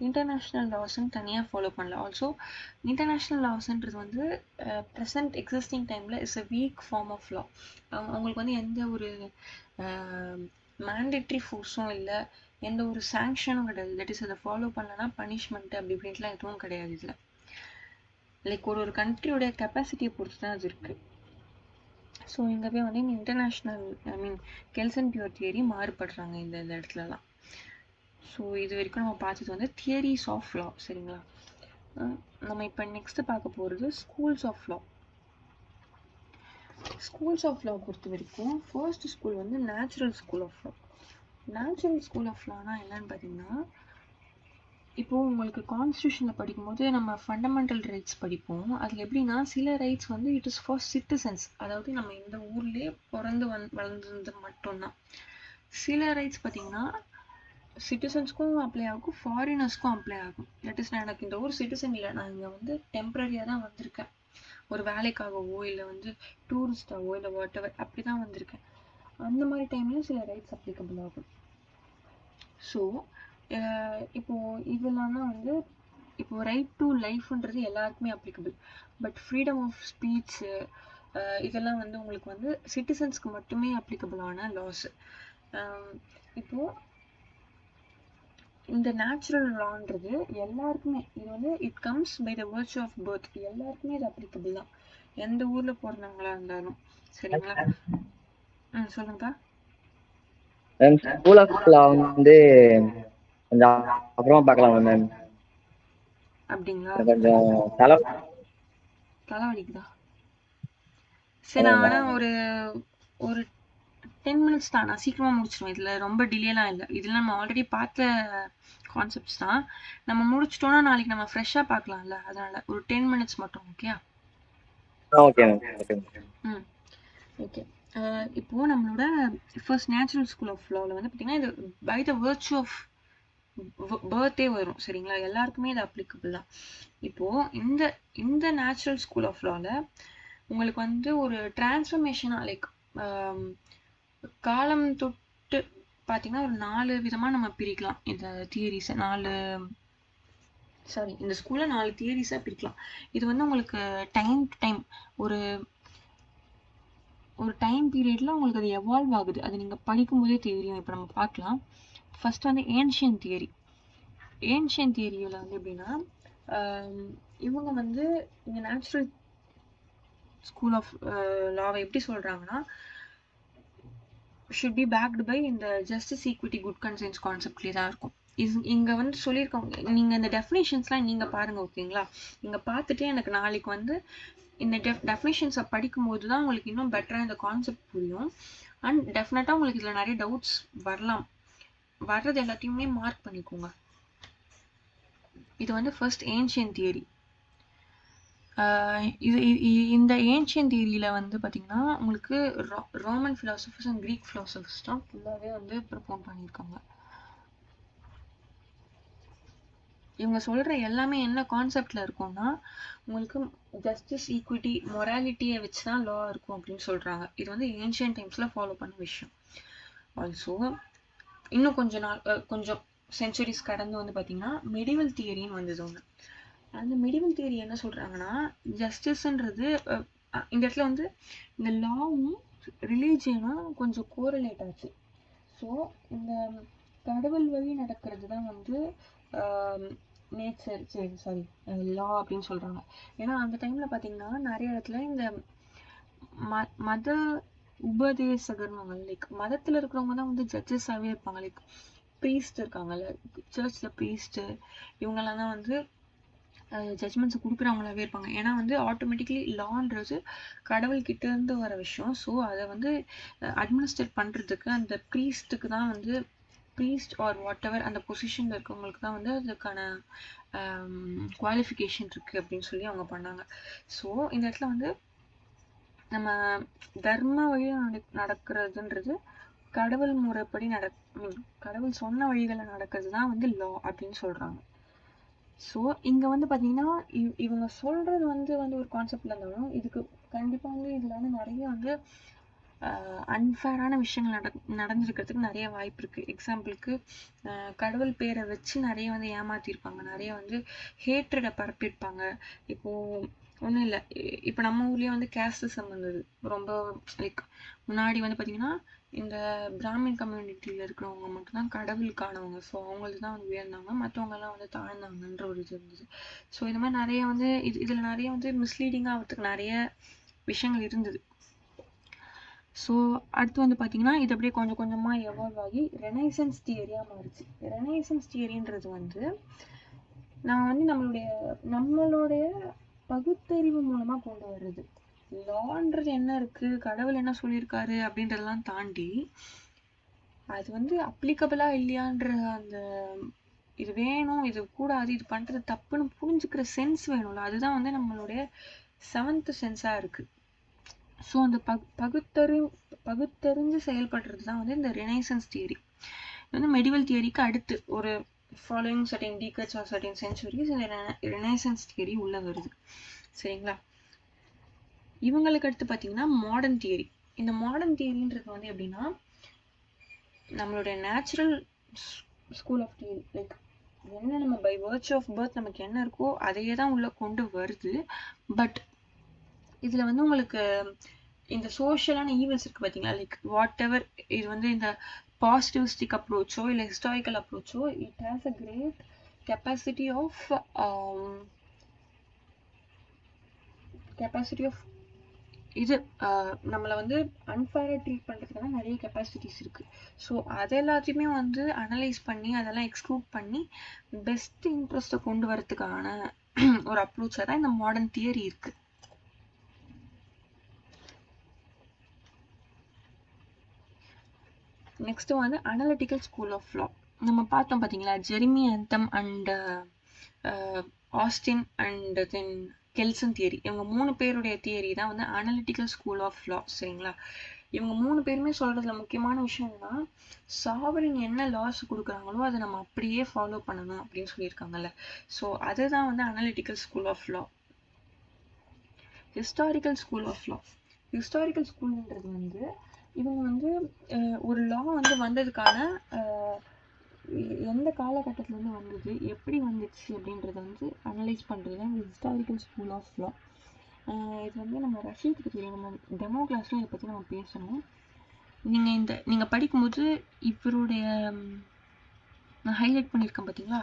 இன்டர்நேஷ்னல் லாஸ்ன்னு தனியாக ஃபாலோ பண்ணல. ஆல்சோ இன்டர்நேஷ்னல் லாஸ்ன்றது வந்து ப்ரெசன்ட் எக்ஸிஸ்டிங் டைமில் is a weak form of law. அவங்களுக்கு வந்து எந்த ஒரு மேண்டேட்ரி ஃபோர்ஸும் இல்லை, எந்த ஒரு சாங்ஷனும் கிடையாது. தட் இஸ் அதை ஃபாலோ பண்ணலன்னா பனிஷ்மெண்ட் அப்படி இப்படின்ட்டுலாம் எதுவும் கிடையாது. இதில் லைக் ஒரு கண்ட்ரியோடைய கெப்பாசிட்டியை பொறுத்து தான் அது இருக்குது. ஸோ இங்கே போய் வந்து இன்டர்நேஷ்னல் கெல்ஸ் அண்ட் பியூர் தியரி மாறுபடுறாங்க இந்த இடத்துலலாம். ஸோ இது வரைக்கும் நம்ம பார்த்தது வந்து தியரிஸ் ஆஃப் லா. சரிங்களா, நம்ம இப்போ நெக்ஸ்ட்டு பார்க்க போகிறது schools of law. Schools of law பொறுத்த வரைக்கும் ஃபர்ஸ்ட் ஸ்கூல் வந்து natural school of law. Natural school of லானா என்னன்னு பார்த்தீங்கன்னா, இப்போது உங்களுக்கு கான்ஸ்டியூஷனில் படிக்கும்போது நம்ம ஃபண்டமெண்டல் ரைட்ஸ் படிப்போம். அதில் எப்படின்னா சில ரைட்ஸ் வந்து இட் இஸ் ஃபார் சிட்டிசன்ஸ், அதாவது நம்ம இந்த ஊர்லேயே பிறந்து வளர்ந்தது மட்டும்தான். சில ரைட்ஸ் பார்த்தீங்கன்னா சிட்டிசன்ஸ்க்கும் அப்ளை ஆகும், ஃபாரினர்ஸ்க்கும் அப்ளை ஆகும். தட் இஸ், நான் எனக்கு இந்த ஊர் சிட்டிசன் இல்லை, நான் இங்கே வந்து டெம்பரரியாக தான் வந்திருக்கேன், ஒரு வேலைக்காகவோ இல்லை வந்து டூரிஸ்டாவோ இல்லை வாட் எவர் அப்படி தான் வந்திருக்கேன். அந்த மாதிரி டைம்லேயும் சில ரைட்ஸ் அப்ளிகபிள் ஆகும். ஸோ இப்போது இதெல்லாம் தான் வந்து இப்போது ரைட் டு லைஃப்ன்றது எல்லாருக்குமே applicable. But freedom of speech இதெல்லாம் வந்து உங்களுக்கு வந்து சிட்டிசன்ஸ்க்கு மட்டுமே அப்ளிகபிளான லாஸு. இப்போது இந்த நேச்சுரல் லான்றது எல்லாருக்குமே, இது வந்து it comes by the virtue of birth, எல்லாருக்குமே இது அப்ளிகபிள் தான், எந்த ஊரில் பிறந்தவங்களா இருந்தாலும். சரிங்களா, சொல்லுங்கப்பா. ஸ்கூல் ஆஃப் லா வந்து கொஞ்சம் அப்புறமா பார்க்கலாமா மேம்? அப்படிங்களா, கொஞ்சம் தலைவலிக்குதா? சரி, நான் ஆனால் ஒரு 10 மினிட்ஸ் தான், நான் சீக்கிரமாக முடிச்சிடுவேன். இதில் ரொம்ப டிலேலாம் இல்லை, இதில் நம்ம ஆல்ரெடி பார்த்த கான்செப்ட்ஸ் தான். நம்ம முடிச்சிட்டோன்னா நாளைக்கு நம்ம ஃப்ரெஷ்ஷாக பார்க்கலாம்ல, அதனால் ஒரு 10 மினிட்ஸ் மட்டும். Okay okay ma'am. ஓகே, இப்போது நம்மளோட ஃபர்ஸ்ட் நேச்சுரல் ஸ்கூல் ஆஃப் லாவில் வந்து பார்த்திங்கன்னா இது பை த வர்ச்சு ஆஃப் பர்த்தே வரும். சரிங்களா, எல்லாருக்குமே இது அப்ளிகபிள் தான். இப்போது இந்த நேச்சுரல் ஸ்கூல் ஆஃப் லாவில் உங்களுக்கு வந்து ஒரு டிரான்ஸ்ஃபர்மேஷனாக லைக் காலம் தொட்டு பார்த்தீங்கன்னா ஒரு 4 விதமாக நம்ம பிரிக்கலாம் இந்த தியரிஸை. இந்த ஸ்கூலில் 4 தியரிஸாக பிரிக்கலாம். இது வந்து உங்களுக்கு டைம் டு டைம் ஒரு டைம் பீரியடில் உங்களுக்கு அது எவால்வ் ஆகுது, அது நீங்கள் படிக்கும்போதே தெரியும். இப்போ நம்ம பார்க்கலாம். ஃபர்ஸ்ட் வந்து ஏன்ஷியன் தியரி. ஏன்ஷியன் தியரியில் வந்து எப்படின்னா, இவங்க வந்து இந்த நேச்சுரல் ஸ்கூல் ஆஃப் லாவை எப்படி சொல்கிறாங்கன்னா, should be backed by இந்த justice, equity, good conscience கான்செப்ட்லேயே தான் இருக்கும். இங்கே வந்து சொல்லியிருக்காங்க. நீங்கள் இந்த டெஃபினேஷன்ஸ்லாம் நீங்கள் பாருங்கள், ஓகேங்களா? நீங்கள் பார்த்துட்டு எனக்கு நாளைக்கு வந்து இந்த டெஃபினேஷன்ஸை படிக்கும்போது தான் உங்களுக்கு இன்னும் பெட்டராக இந்த கான்செப்ட் புரியும். அண்ட் டெஃபினட்டாக உங்களுக்கு இதில் நிறைய டவுட்ஸ் வரலாம். வர்றது எல்லாத்தையுமே மார்க் பண்ணிக்கோங்க. இது வந்து ஃபர்ஸ்ட் ஏன்ஷியன் தியரி. இந்த ஏன்ஷியன் தியரியில் வந்து பார்த்தீங்கன்னா உங்களுக்கு Roman philosophers and Greek philosophers தான் ஃபுல்லாகவே வந்து ப்ரப்போன் பண்ணியிருக்காங்க. இவங்க சொல்கிற எல்லாமே என்ன கான்செப்டில் இருக்கும்னா, உங்களுக்கு ஜஸ்டிஸ், ஈக்விட்டி, மொராலிட்டியை வச்சு தான் லா இருக்கும் அப்படின்னு சொல்கிறாங்க. இது வந்து ஏன்ஷியன் டைம்ஸில் ஃபாலோ பண்ண விஷயம். ஆல்சோ இன்னும் கொஞ்சம் சென்ச்சுரிஸ் கடந்து வந்து பார்த்தீங்கன்னா மெடிவல் தியரின்னு வந்தது ஒன்று. அந்த மெடிவல் தியரி என்ன சொல்கிறாங்கன்னா, ஜஸ்டிஸ்ன்றது இந்த இடத்துல வந்து இந்த லாவும் ரிலீஜியனும் கொஞ்சம் கோரிலேட் ஆச்சு. ஸோ இந்த கடவுள் வழி நடக்கிறது தான் வந்து லா அப்படின்னு சொல்கிறாங்க. ஏன்னா அந்த டைமில் பார்த்தீங்கன்னா நிறைய இடத்துல இந்த மத உபதேசகர்னு லைக் மதத்தில் இருக்கிறவங்க தான் வந்து ஜட்ஜஸாகவே இருப்பாங்க. லைக் ப்ரீஸ்ட் இருக்காங்கல்ல, சர்ச்சில் ப்ரீஸ்ட்டு, இவங்கெல்லாம் தான் வந்து ஜட்ஜ்மெண்ட்ஸை கொடுக்குறவங்களாவே இருப்பாங்க. ஏன்னா வந்து ஆட்டோமேட்டிக்லி லான்றது கடவுள்கிட்ட இருந்து வர விஷயம். ஸோ அதை வந்து அட்மினிஸ்ட்ரேட் பண்ணுறதுக்கு அந்த ப்ரீஸ்ட்டுக்கு தான் வந்து, ப்ரீஸ்ட் ஆர் வாட் எவர் அந்த பொசிஷனில் இருக்கவங்களுக்கு தான் வந்து அதுக்கான குவாலிஃபிகேஷன் இருக்குது அப்படின்னு சொல்லி அவங்க பண்ணாங்க. ஸோ இந்த இடத்துல வந்து நம்ம தர்ம வழியில் நடக்கிறதுன்றது கடவுள் முறைப்படி கடவுள் சொன்ன வழிகளில் நடக்கிறது தான் வந்து லா அப்படின்னு சொல்கிறாங்க. ஸோ இங்கே வந்து பார்த்தீங்கன்னா இவங்க சொல்கிறது வந்து ஒரு கான்செப்டில் இருந்தாலும் இதுக்கு கண்டிப்பாக வந்து இதில் வந்து நிறைய வந்து அன்ஃபேரான விஷயங்கள் நடந்திருக்கிறதுக்கு நிறைய வாய்ப்பு இருக்குது. எக்ஸாம்பிளுக்கு கடவுள் பேரை வச்சு நிறைய வந்து ஏமாற்றிருப்பாங்க, நிறைய வந்து ஹேட்ரடை பரப்பியிருப்பாங்க. இப்போது ஒன்றும் இல்லை, இப்போ நம்ம ஊர்லேயே வந்து கேஸ்டிசம் வந்தது ரொம்ப. லைக் முன்னாடி வந்து பார்த்திங்கன்னா இந்த பிராமின் கம்யூனிட்டியில் இருக்கிறவங்க மட்டும்தான் கடவுளுக்கானவங்க. ஸோ அவங்களுக்கு தான் வந்து உயர்ந்தாங்க, மற்றவங்கெல்லாம் வந்து தாழ்ந்தாங்கன்ற ஒரு இது இருந்தது. ஸோ இந்த மாதிரி நிறைய வந்து இதில் நிறைய வந்து மிஸ்லீடிங்காக ஆகிறதுக்கு நிறைய விஷயங்கள் இருந்தது. ஸோ அடுத்து வந்து பார்த்தீங்கன்னா இது அப்படியே கொஞ்சம் கொஞ்சமாக எவால்வ் ஆகி ரெனைசன்ஸ் தியரியாக மாறிச்சு. ரெனைசன்ஸ் தியரின்றது வந்து நான் வந்து நம்மளுடைய பகுத்தறிவு மூலமாக கொண்டு வர்றது. லான்றது என்ன இருக்குது, கடவுள் என்ன சொல்லியிருக்காரு அப்படின்றதெல்லாம் தாண்டி அது வந்து அப்ளிகபிளாக இல்லையான்ற அந்த இது வேணும், இது கூடாது, இது பண்ணுறது தப்புன்னு புரிஞ்சுக்கிற சென்ஸ் வேணும்ல, அதுதான் வந்து நம்மளுடைய 7th சென்ஸாக இருக்குது. ஸோ அந்த பகுத்தறிஞ்சு செயல்படுறது தான் வந்து இந்த ரெனைசன்ஸ் தியரி. வந்து மெடிவல் தியரிக்கு அடுத்து ஒரு following certain decades or certain centuries இந்த ரெனைசன்ஸ் தியரி உள்ள வருது. சரிங்களா? இவங்களுக்கு அடுத்து பார்த்தீங்கன்னா மாடர்ன் தியரி. இந்த மாடர்ன் தியரின்றது வந்து எப்படின்னா, நம்மளுடைய natural school of theory, like என்ன நம்ம பை வர்ச் ஆஃப் பர்த் நமக்கு என்ன இருக்கோ அதையே தான் உள்ள கொண்டு வருது. பட் இதில் வந்து உங்களுக்கு இந்த சோஷியலான ஈவெண்ட்ஸ் இருக்குது பார்த்தீங்களா, லைக் வாட் எவர் இது வந்து இந்த பாசிட்டிவிஸ்டிக் அப்ரோச்சோ இல்லை ஹிஸ்டாரிக்கல் அப்ரோச்சோ, it has a great capacity of இது நம்மளை வந்து அன்ஃபேராக ட்ரீட் பண்ணுறதுக்கான நிறைய கெப்பாசிட்டிஸ் இருக்குது. ஸோ அது எல்லாத்தையுமே வந்து அனலைஸ் பண்ணி அதெல்லாம் எக்ஸ்க்ளூட் பண்ணி பெஸ்ட் இன்ட்ரெஸ்ட்டை கொண்டு வரதுக்கான ஒரு அப்ரோச்சாக தான் இந்த மாடர்ன் தியரி இருக்குது. நெக்ஸ்ட் வந்து அனலிட்டிக்கல் ஸ்கூல் ஆஃப் லா. நம்ம பார்த்தோம் பார்த்தீங்களா, Jeremy Bentham and Austin and then Kelsen theory. இவங்க 3 பேருடைய தியரி தான் வந்து அனலிட்டிக்கல் ஸ்கூல் ஆஃப் லா. சரிங்களா? இவங்க 3 பேருமே சொல்கிறதுல முக்கியமான விஷயம்னா, சாவரின் என்ன லாஸ் கொடுக்குறாங்களோ அதை நம்ம அப்படியே ஃபாலோ பண்ணணும் அப்படின்னு சொல்லியிருக்காங்கல்ல. ஸோ அதுதான் வந்து analytical school of law. Historical school of law. Historical ஸ்கூல்ன்றது வந்து இவங்க வந்து ஒரு லா வந்து வந்ததுக்கான எந்த காலகட்டத்திலேருந்து வந்தது, எப்படி வந்துச்சு அப்படின்றத வந்து அனலைஸ் பண்ணுறது தான் இந்த ஹிஸ்டாரிக்கல் ஸ்கூல் ஆஃப் லா. இது வந்து நம்ம ரஷ்யத்துக்கு தெரியும், நம்ம டெமோ கிளாஸில் இதை பற்றி நம்ம பேசணும். நீங்கள் படிக்கும்போது இவருடைய நான் ஹைலைட் பண்ணியிருக்கேன் பார்த்தீங்களா,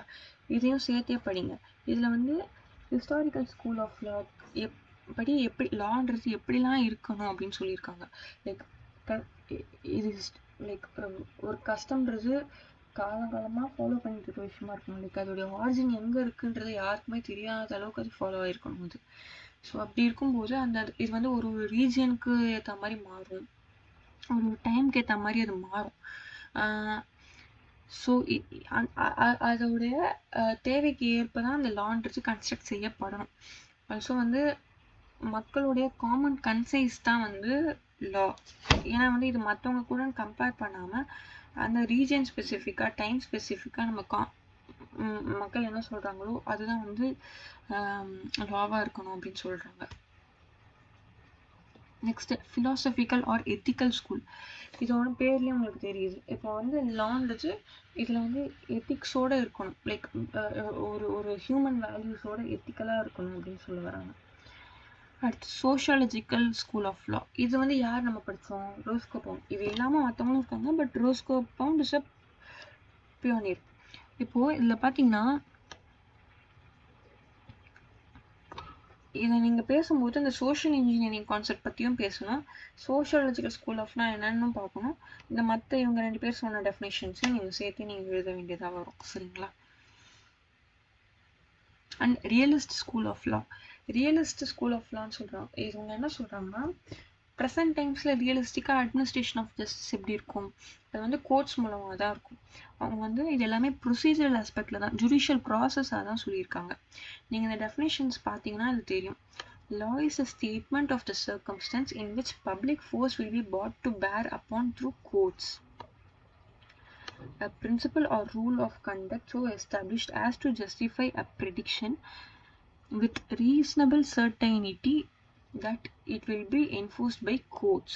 இதையும் சேர்த்தே படிங்க. இதில் வந்து ஹிஸ்டாரிக்கல் ஸ்கூல் ஆஃப் லா படி எப்படி லான்றது எப்படிலாம் இருக்கணும் அப்படின்னு சொல்லியிருக்காங்க. லைக் இது லைக் ஒரு கஸ்டம்ன்றது காலங்காலமாக ஃபாலோ பண்ணிட்டு இருக்க விஷயமா இருக்கணும். லைக் அதோடைய ஆரிஜின் எங்கே இருக்குன்றது யாருக்குமே தெரியாத அளவுக்கு அது ஃபாலோ ஆகிருக்கணும் அது. ஸோ அப்படி இருக்கும்போது இது வந்து ஒரு ரீஜியனுக்கு ஏற்ற மாதிரி மாறும், ஒரு டைம்க்கு ஏற்ற மாதிரி அது மாறும். ஸோ அதோடைய தேவைக்கு ஏற்ப தான் அந்த லான்றது கன்ஸ்ட்ரக்ட் செய்யப்படணும். ஆல்சோ வந்து மக்களுடைய காமன் கன்சைஸ் தான் வந்து லா. ஏன்னா வந்து இது மற்றவங்க கூட கம்பேர் பண்ணாமல் அந்த ரீஜன் ஸ்பெசிஃபிக்காக டைம் ஸ்பெசிஃபிக்காக நம்ம மக்கள் என்ன சொல்கிறாங்களோ அதுதான் வந்து லாவாக இருக்கணும் அப்படின்னு சொல்கிறாங்க. Next philosophical or ethical school. இதோட பேர்லேயே உங்களுக்கு தெரியுது. இப்போ வந்து லான்றது இதில் வந்து எத்திக்ஸோடு இருக்கணும். லைக் ஒரு ஹியூமன் வேல்யூஸோட எத்திக்கலாக இருக்கணும் அப்படின்னு சொல்ல வராங்க. அடுத்து சோஷியாலஜிக்கல் ஸ்கூல் ஆஃப் லா. இது வந்து யார் நம்ம படித்தோம்? Roscoe Pound. இது இல்லாமல் மற்றவங்களும் இருக்காங்க, but Roscoe Pound is a pioneer. இப்போது இதில் பார்த்தீங்கன்னா இதை நீங்கள் பேசும்போது இந்த சோஷியல் இன்ஜினியரிங் கான்செப்ட் பற்றியும் பேசணும், சோஷியாலஜிக்கல் ஸ்கூல் ஆஃப்னா என்னன்னு பார்க்கணும், இந்த மற்ற இவங்க 2 பேர் சொன்ன டெஃபினேஷன்ஸையும் நீங்கள் சேர்த்து நீங்கள் எழுத வேண்டியதாக வரும். சரிங்களா? And realist school of law. Realist school of லான்னு சொல்கிறாங்க. இவங்க என்ன சொல்கிறாங்கன்னா, ப்ரெசன்ட் டைம்ஸில் ரியலிஸ்டிக்காக அட்மினிஸ்ட்ரேஷன் ஆஃப் ஜஸ்டிஸ் எப்படி இருக்கும்? அது வந்து கோர்ட்ஸ் மூலமாக தான் இருக்கும். அவங்க வந்து இது எல்லாமே ப்ரொசீஜரல் ஆஸ்பெக்டில் தான், ஜுடிஷியல் ப்ராசஸாக தான் சொல்லியிருக்காங்க. நீங்கள் இந்த டெஃபினேஷன்ஸ் பார்த்தீங்கன்னா அது தெரியும். Law is a statement of the circumstance in which public force will be brought to bear upon through courts. A principle or rule of conduct so established as to justify a prediction with reasonable certainty that it will be enforced by courts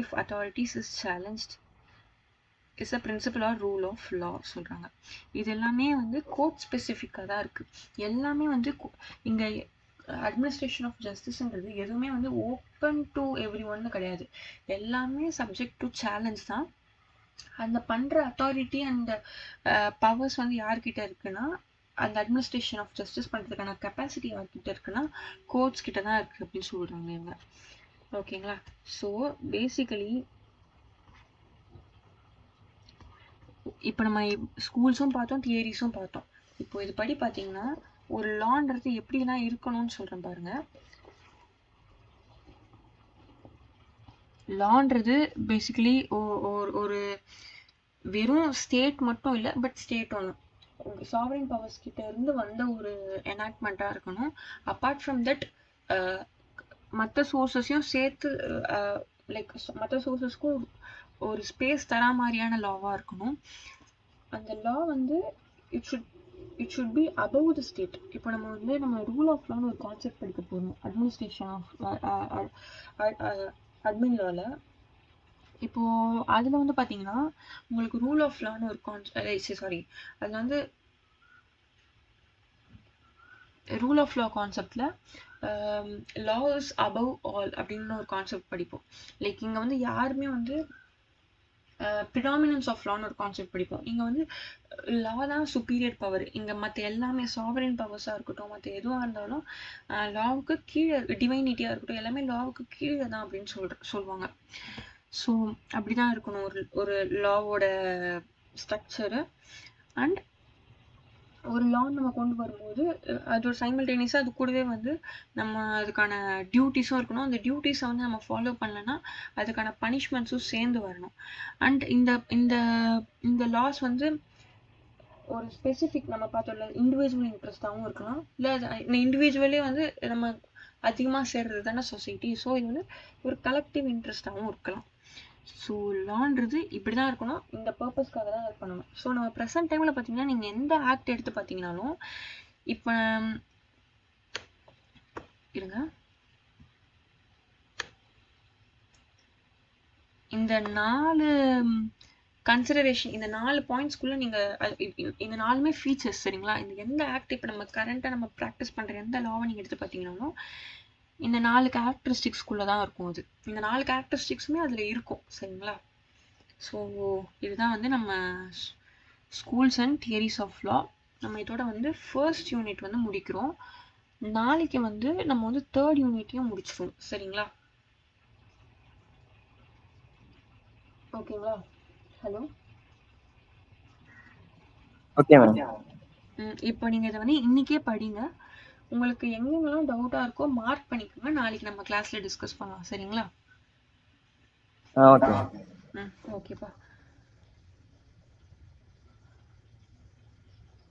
if authorities is challenged is a principle or rule of law சொல்றாங்க. இது எல்லாமே வந்து court ஸ்பெசிஃபிக்காக தான் இருக்கு. எல்லாமே வந்து இங்க அட்மினிஸ்ட்ரேஷன் ஆஃப் ஜஸ்டிஸ்ன்றது எதுவுமே வந்து ஓப்பன் டு எவ்ரி ஒன்னு கிடையாது. எல்லாமே சப்ஜெக்ட் டு சேலஞ்ச் தான். அந்த பண்ணுற அத்தாரிட்டி அண்ட் பவர்ஸ் வந்து யார்கிட்ட இருக்குன்னா, அந்த அட்மினிஸ்ட்ரேஷன் ஆஃப் ஜஸ்டிஸ் பண்ணுறதுக்கான கெப்பாசிட்டி யார்கிட்ட இருக்குன்னா கோர்ட்ஸ் கிட்ட தான் இருக்குது அப்படின்னு சொல்கிறாங்க இவங்க. ஓகேங்களா? ஸோ பேசிக்கலி இப்போ நம்ம ஸ்கூல்ஸும் பார்த்தோம், தியரிஸும் பார்த்தோம். இப்போ இது படி பார்த்தீங்கன்னா ஒரு லான்றது எப்படிலாம் இருக்கணும்னு சொல்கிறேன் பாருங்க. லான்றது பேசிக்கலி ஒரு வெறும் ஸ்டேட் மட்டும் இல்லை, பட் ஸ்டேட் ஒன்று சாவரின் பவர்ஸ் கிட்ட இருந்து வந்த ஒரு எனாக்ட்மெண்ட்டாக இருக்கணும். அப்பார்ட் ஃப்ரம் தட் மற்ற சோர்ஸஸையும் சேர்த்து லைக் மற்ற சோர்ஸஸ்க்கும் ஒரு ஸ்பேஸ் தரா மாதிரியான லாவாக இருக்கணும். அந்த லா வந்து it should be above the state. இப்போ நம்ம ரூல் ஆஃப் லான்னு ஒரு கான்செப்ட் படிக்க போகிறோம் அட்மினிஸ்ட்ரேஷன் ஆஃப் அட்மின் லாவில். இப்போது அதில் வந்து பார்த்தீங்கன்னா உங்களுக்கு ரூல் ஆஃப் லான்னு ஒரு அதில் வந்து ரூல் ஆஃப் லா கான்செப்டில் லா இஸ் அபவ் ஆல் அப்படின்னு ஒரு கான்செப்ட் படிப்போம். லைக் இங்கே வந்து யாருமே வந்து ப்ரிடாமினன்ஸ் ஆஃப் லான்னு ஒரு கான்செப்ட் படிப்போம். இங்கே வந்து லா தான் சுப்பீரியர் பவர். இங்கே மற்ற எல்லாமே சாவரின் பவர்ஸாக இருக்கட்டும், மற்ற எதுவாக இருந்தாலும் லாவுக்கு கீழே, டிவைனிட்டியாக இருக்கட்டும், எல்லாமே லாவுக்கு கீழே தான் அப்படின்னு சொல்லுவாங்க. ஸோ அப்படி தான் இருக்கணும் ஒரு லாவோட ஸ்ட்ரக்சரு. அண்ட் ஒரு லா நம்ம கொண்டு வரும்போது அது ஒரு சைமல்டேனியஸாக அது கூடவே வந்து நம்ம அதுக்கான டியூட்டிஸும் இருக்கணும். அந்த டியூட்டிஸை வந்து நம்ம ஃபாலோ பண்ணலைன்னா அதுக்கான பனிஷ்மெண்ட்ஸும் சேர்ந்து வரணும். அண்ட் இந்த லாஸ் வந்து ஒரு ஸ்பெசிஃபிக் நம்ம பார்த்தோம்ல இண்டிவிஜுவல் இன்ட்ரெஸ்டாகவும் இருக்கலாம், இல்லை இந்த இண்டிவிஜுவலே வந்து நம்ம அதிகமாக சேர்றது தானே சொசைட்டி. ஸோ இது வந்து ஒரு கலெக்டிவ் இன்ட்ரெஸ்டாகவும் இருக்கலாம். ஸோ லான்றது இப்படி தான் இருக்கணும், இந்த பர்பஸ்க்காக தான் அது பண்ணணும். ஸோ நம்ம ப்ரெசன்ட் டைமில் பார்த்தீங்கன்னா நீங்கள் எந்த ஆக்ட் எடுத்து பார்த்தீங்கன்னாலும் இப்போ இருங்க, இந்த 4 கன்சிடரேஷன், இந்த 4 பாயிண்ட்ஸ்குள்ளே நீங்கள் இந்த 4மே ஃபீச்சர்ஸ். சரிங்களா? இந்த எந்த ஆக்ட் இப்போ நம்ம கரண்ட்டாக நம்ம ப்ராக்டிஸ் பண்ணுற எந்த லாவை நீங்கள் எடுத்து பார்த்தீங்கன்னாலும் இந்த 4 கேரக்டரிஸ்டிக்ஸ்குள்ளே தான் இருக்கும். அது இந்த 4 கேரக்டரிஸ்டிக்ஸுமே அதில் இருக்கும். சரிங்களா? ஸோ இதுதான் வந்து நம்ம schools and theories of law. நம்ம இதோட வந்து ஃபர்ஸ்ட் யூனிட் வந்து முடிக்கிறோம். நாளைக்கு வந்து நம்ம வந்து 3rd யூனிட்டையும் முடிச்சிருவோம். சரிங்களா? ஓகேங்களா? ஹலோ. Okay ma'am. இப்போ நீங்க இதை வந்து இன்னைக்கே படிங்க. உங்களுக்கு எங்கெங்கெல்லாம் டவுட்டா இருக்கோ மார்க் பண்ணிக்கோங்க. நாளைக்கு நம்ம கிளாஸ்ல டிஸ்கஸ் பண்ணலாம். சரிங்களா? ஓகே. ஓகேப்பா.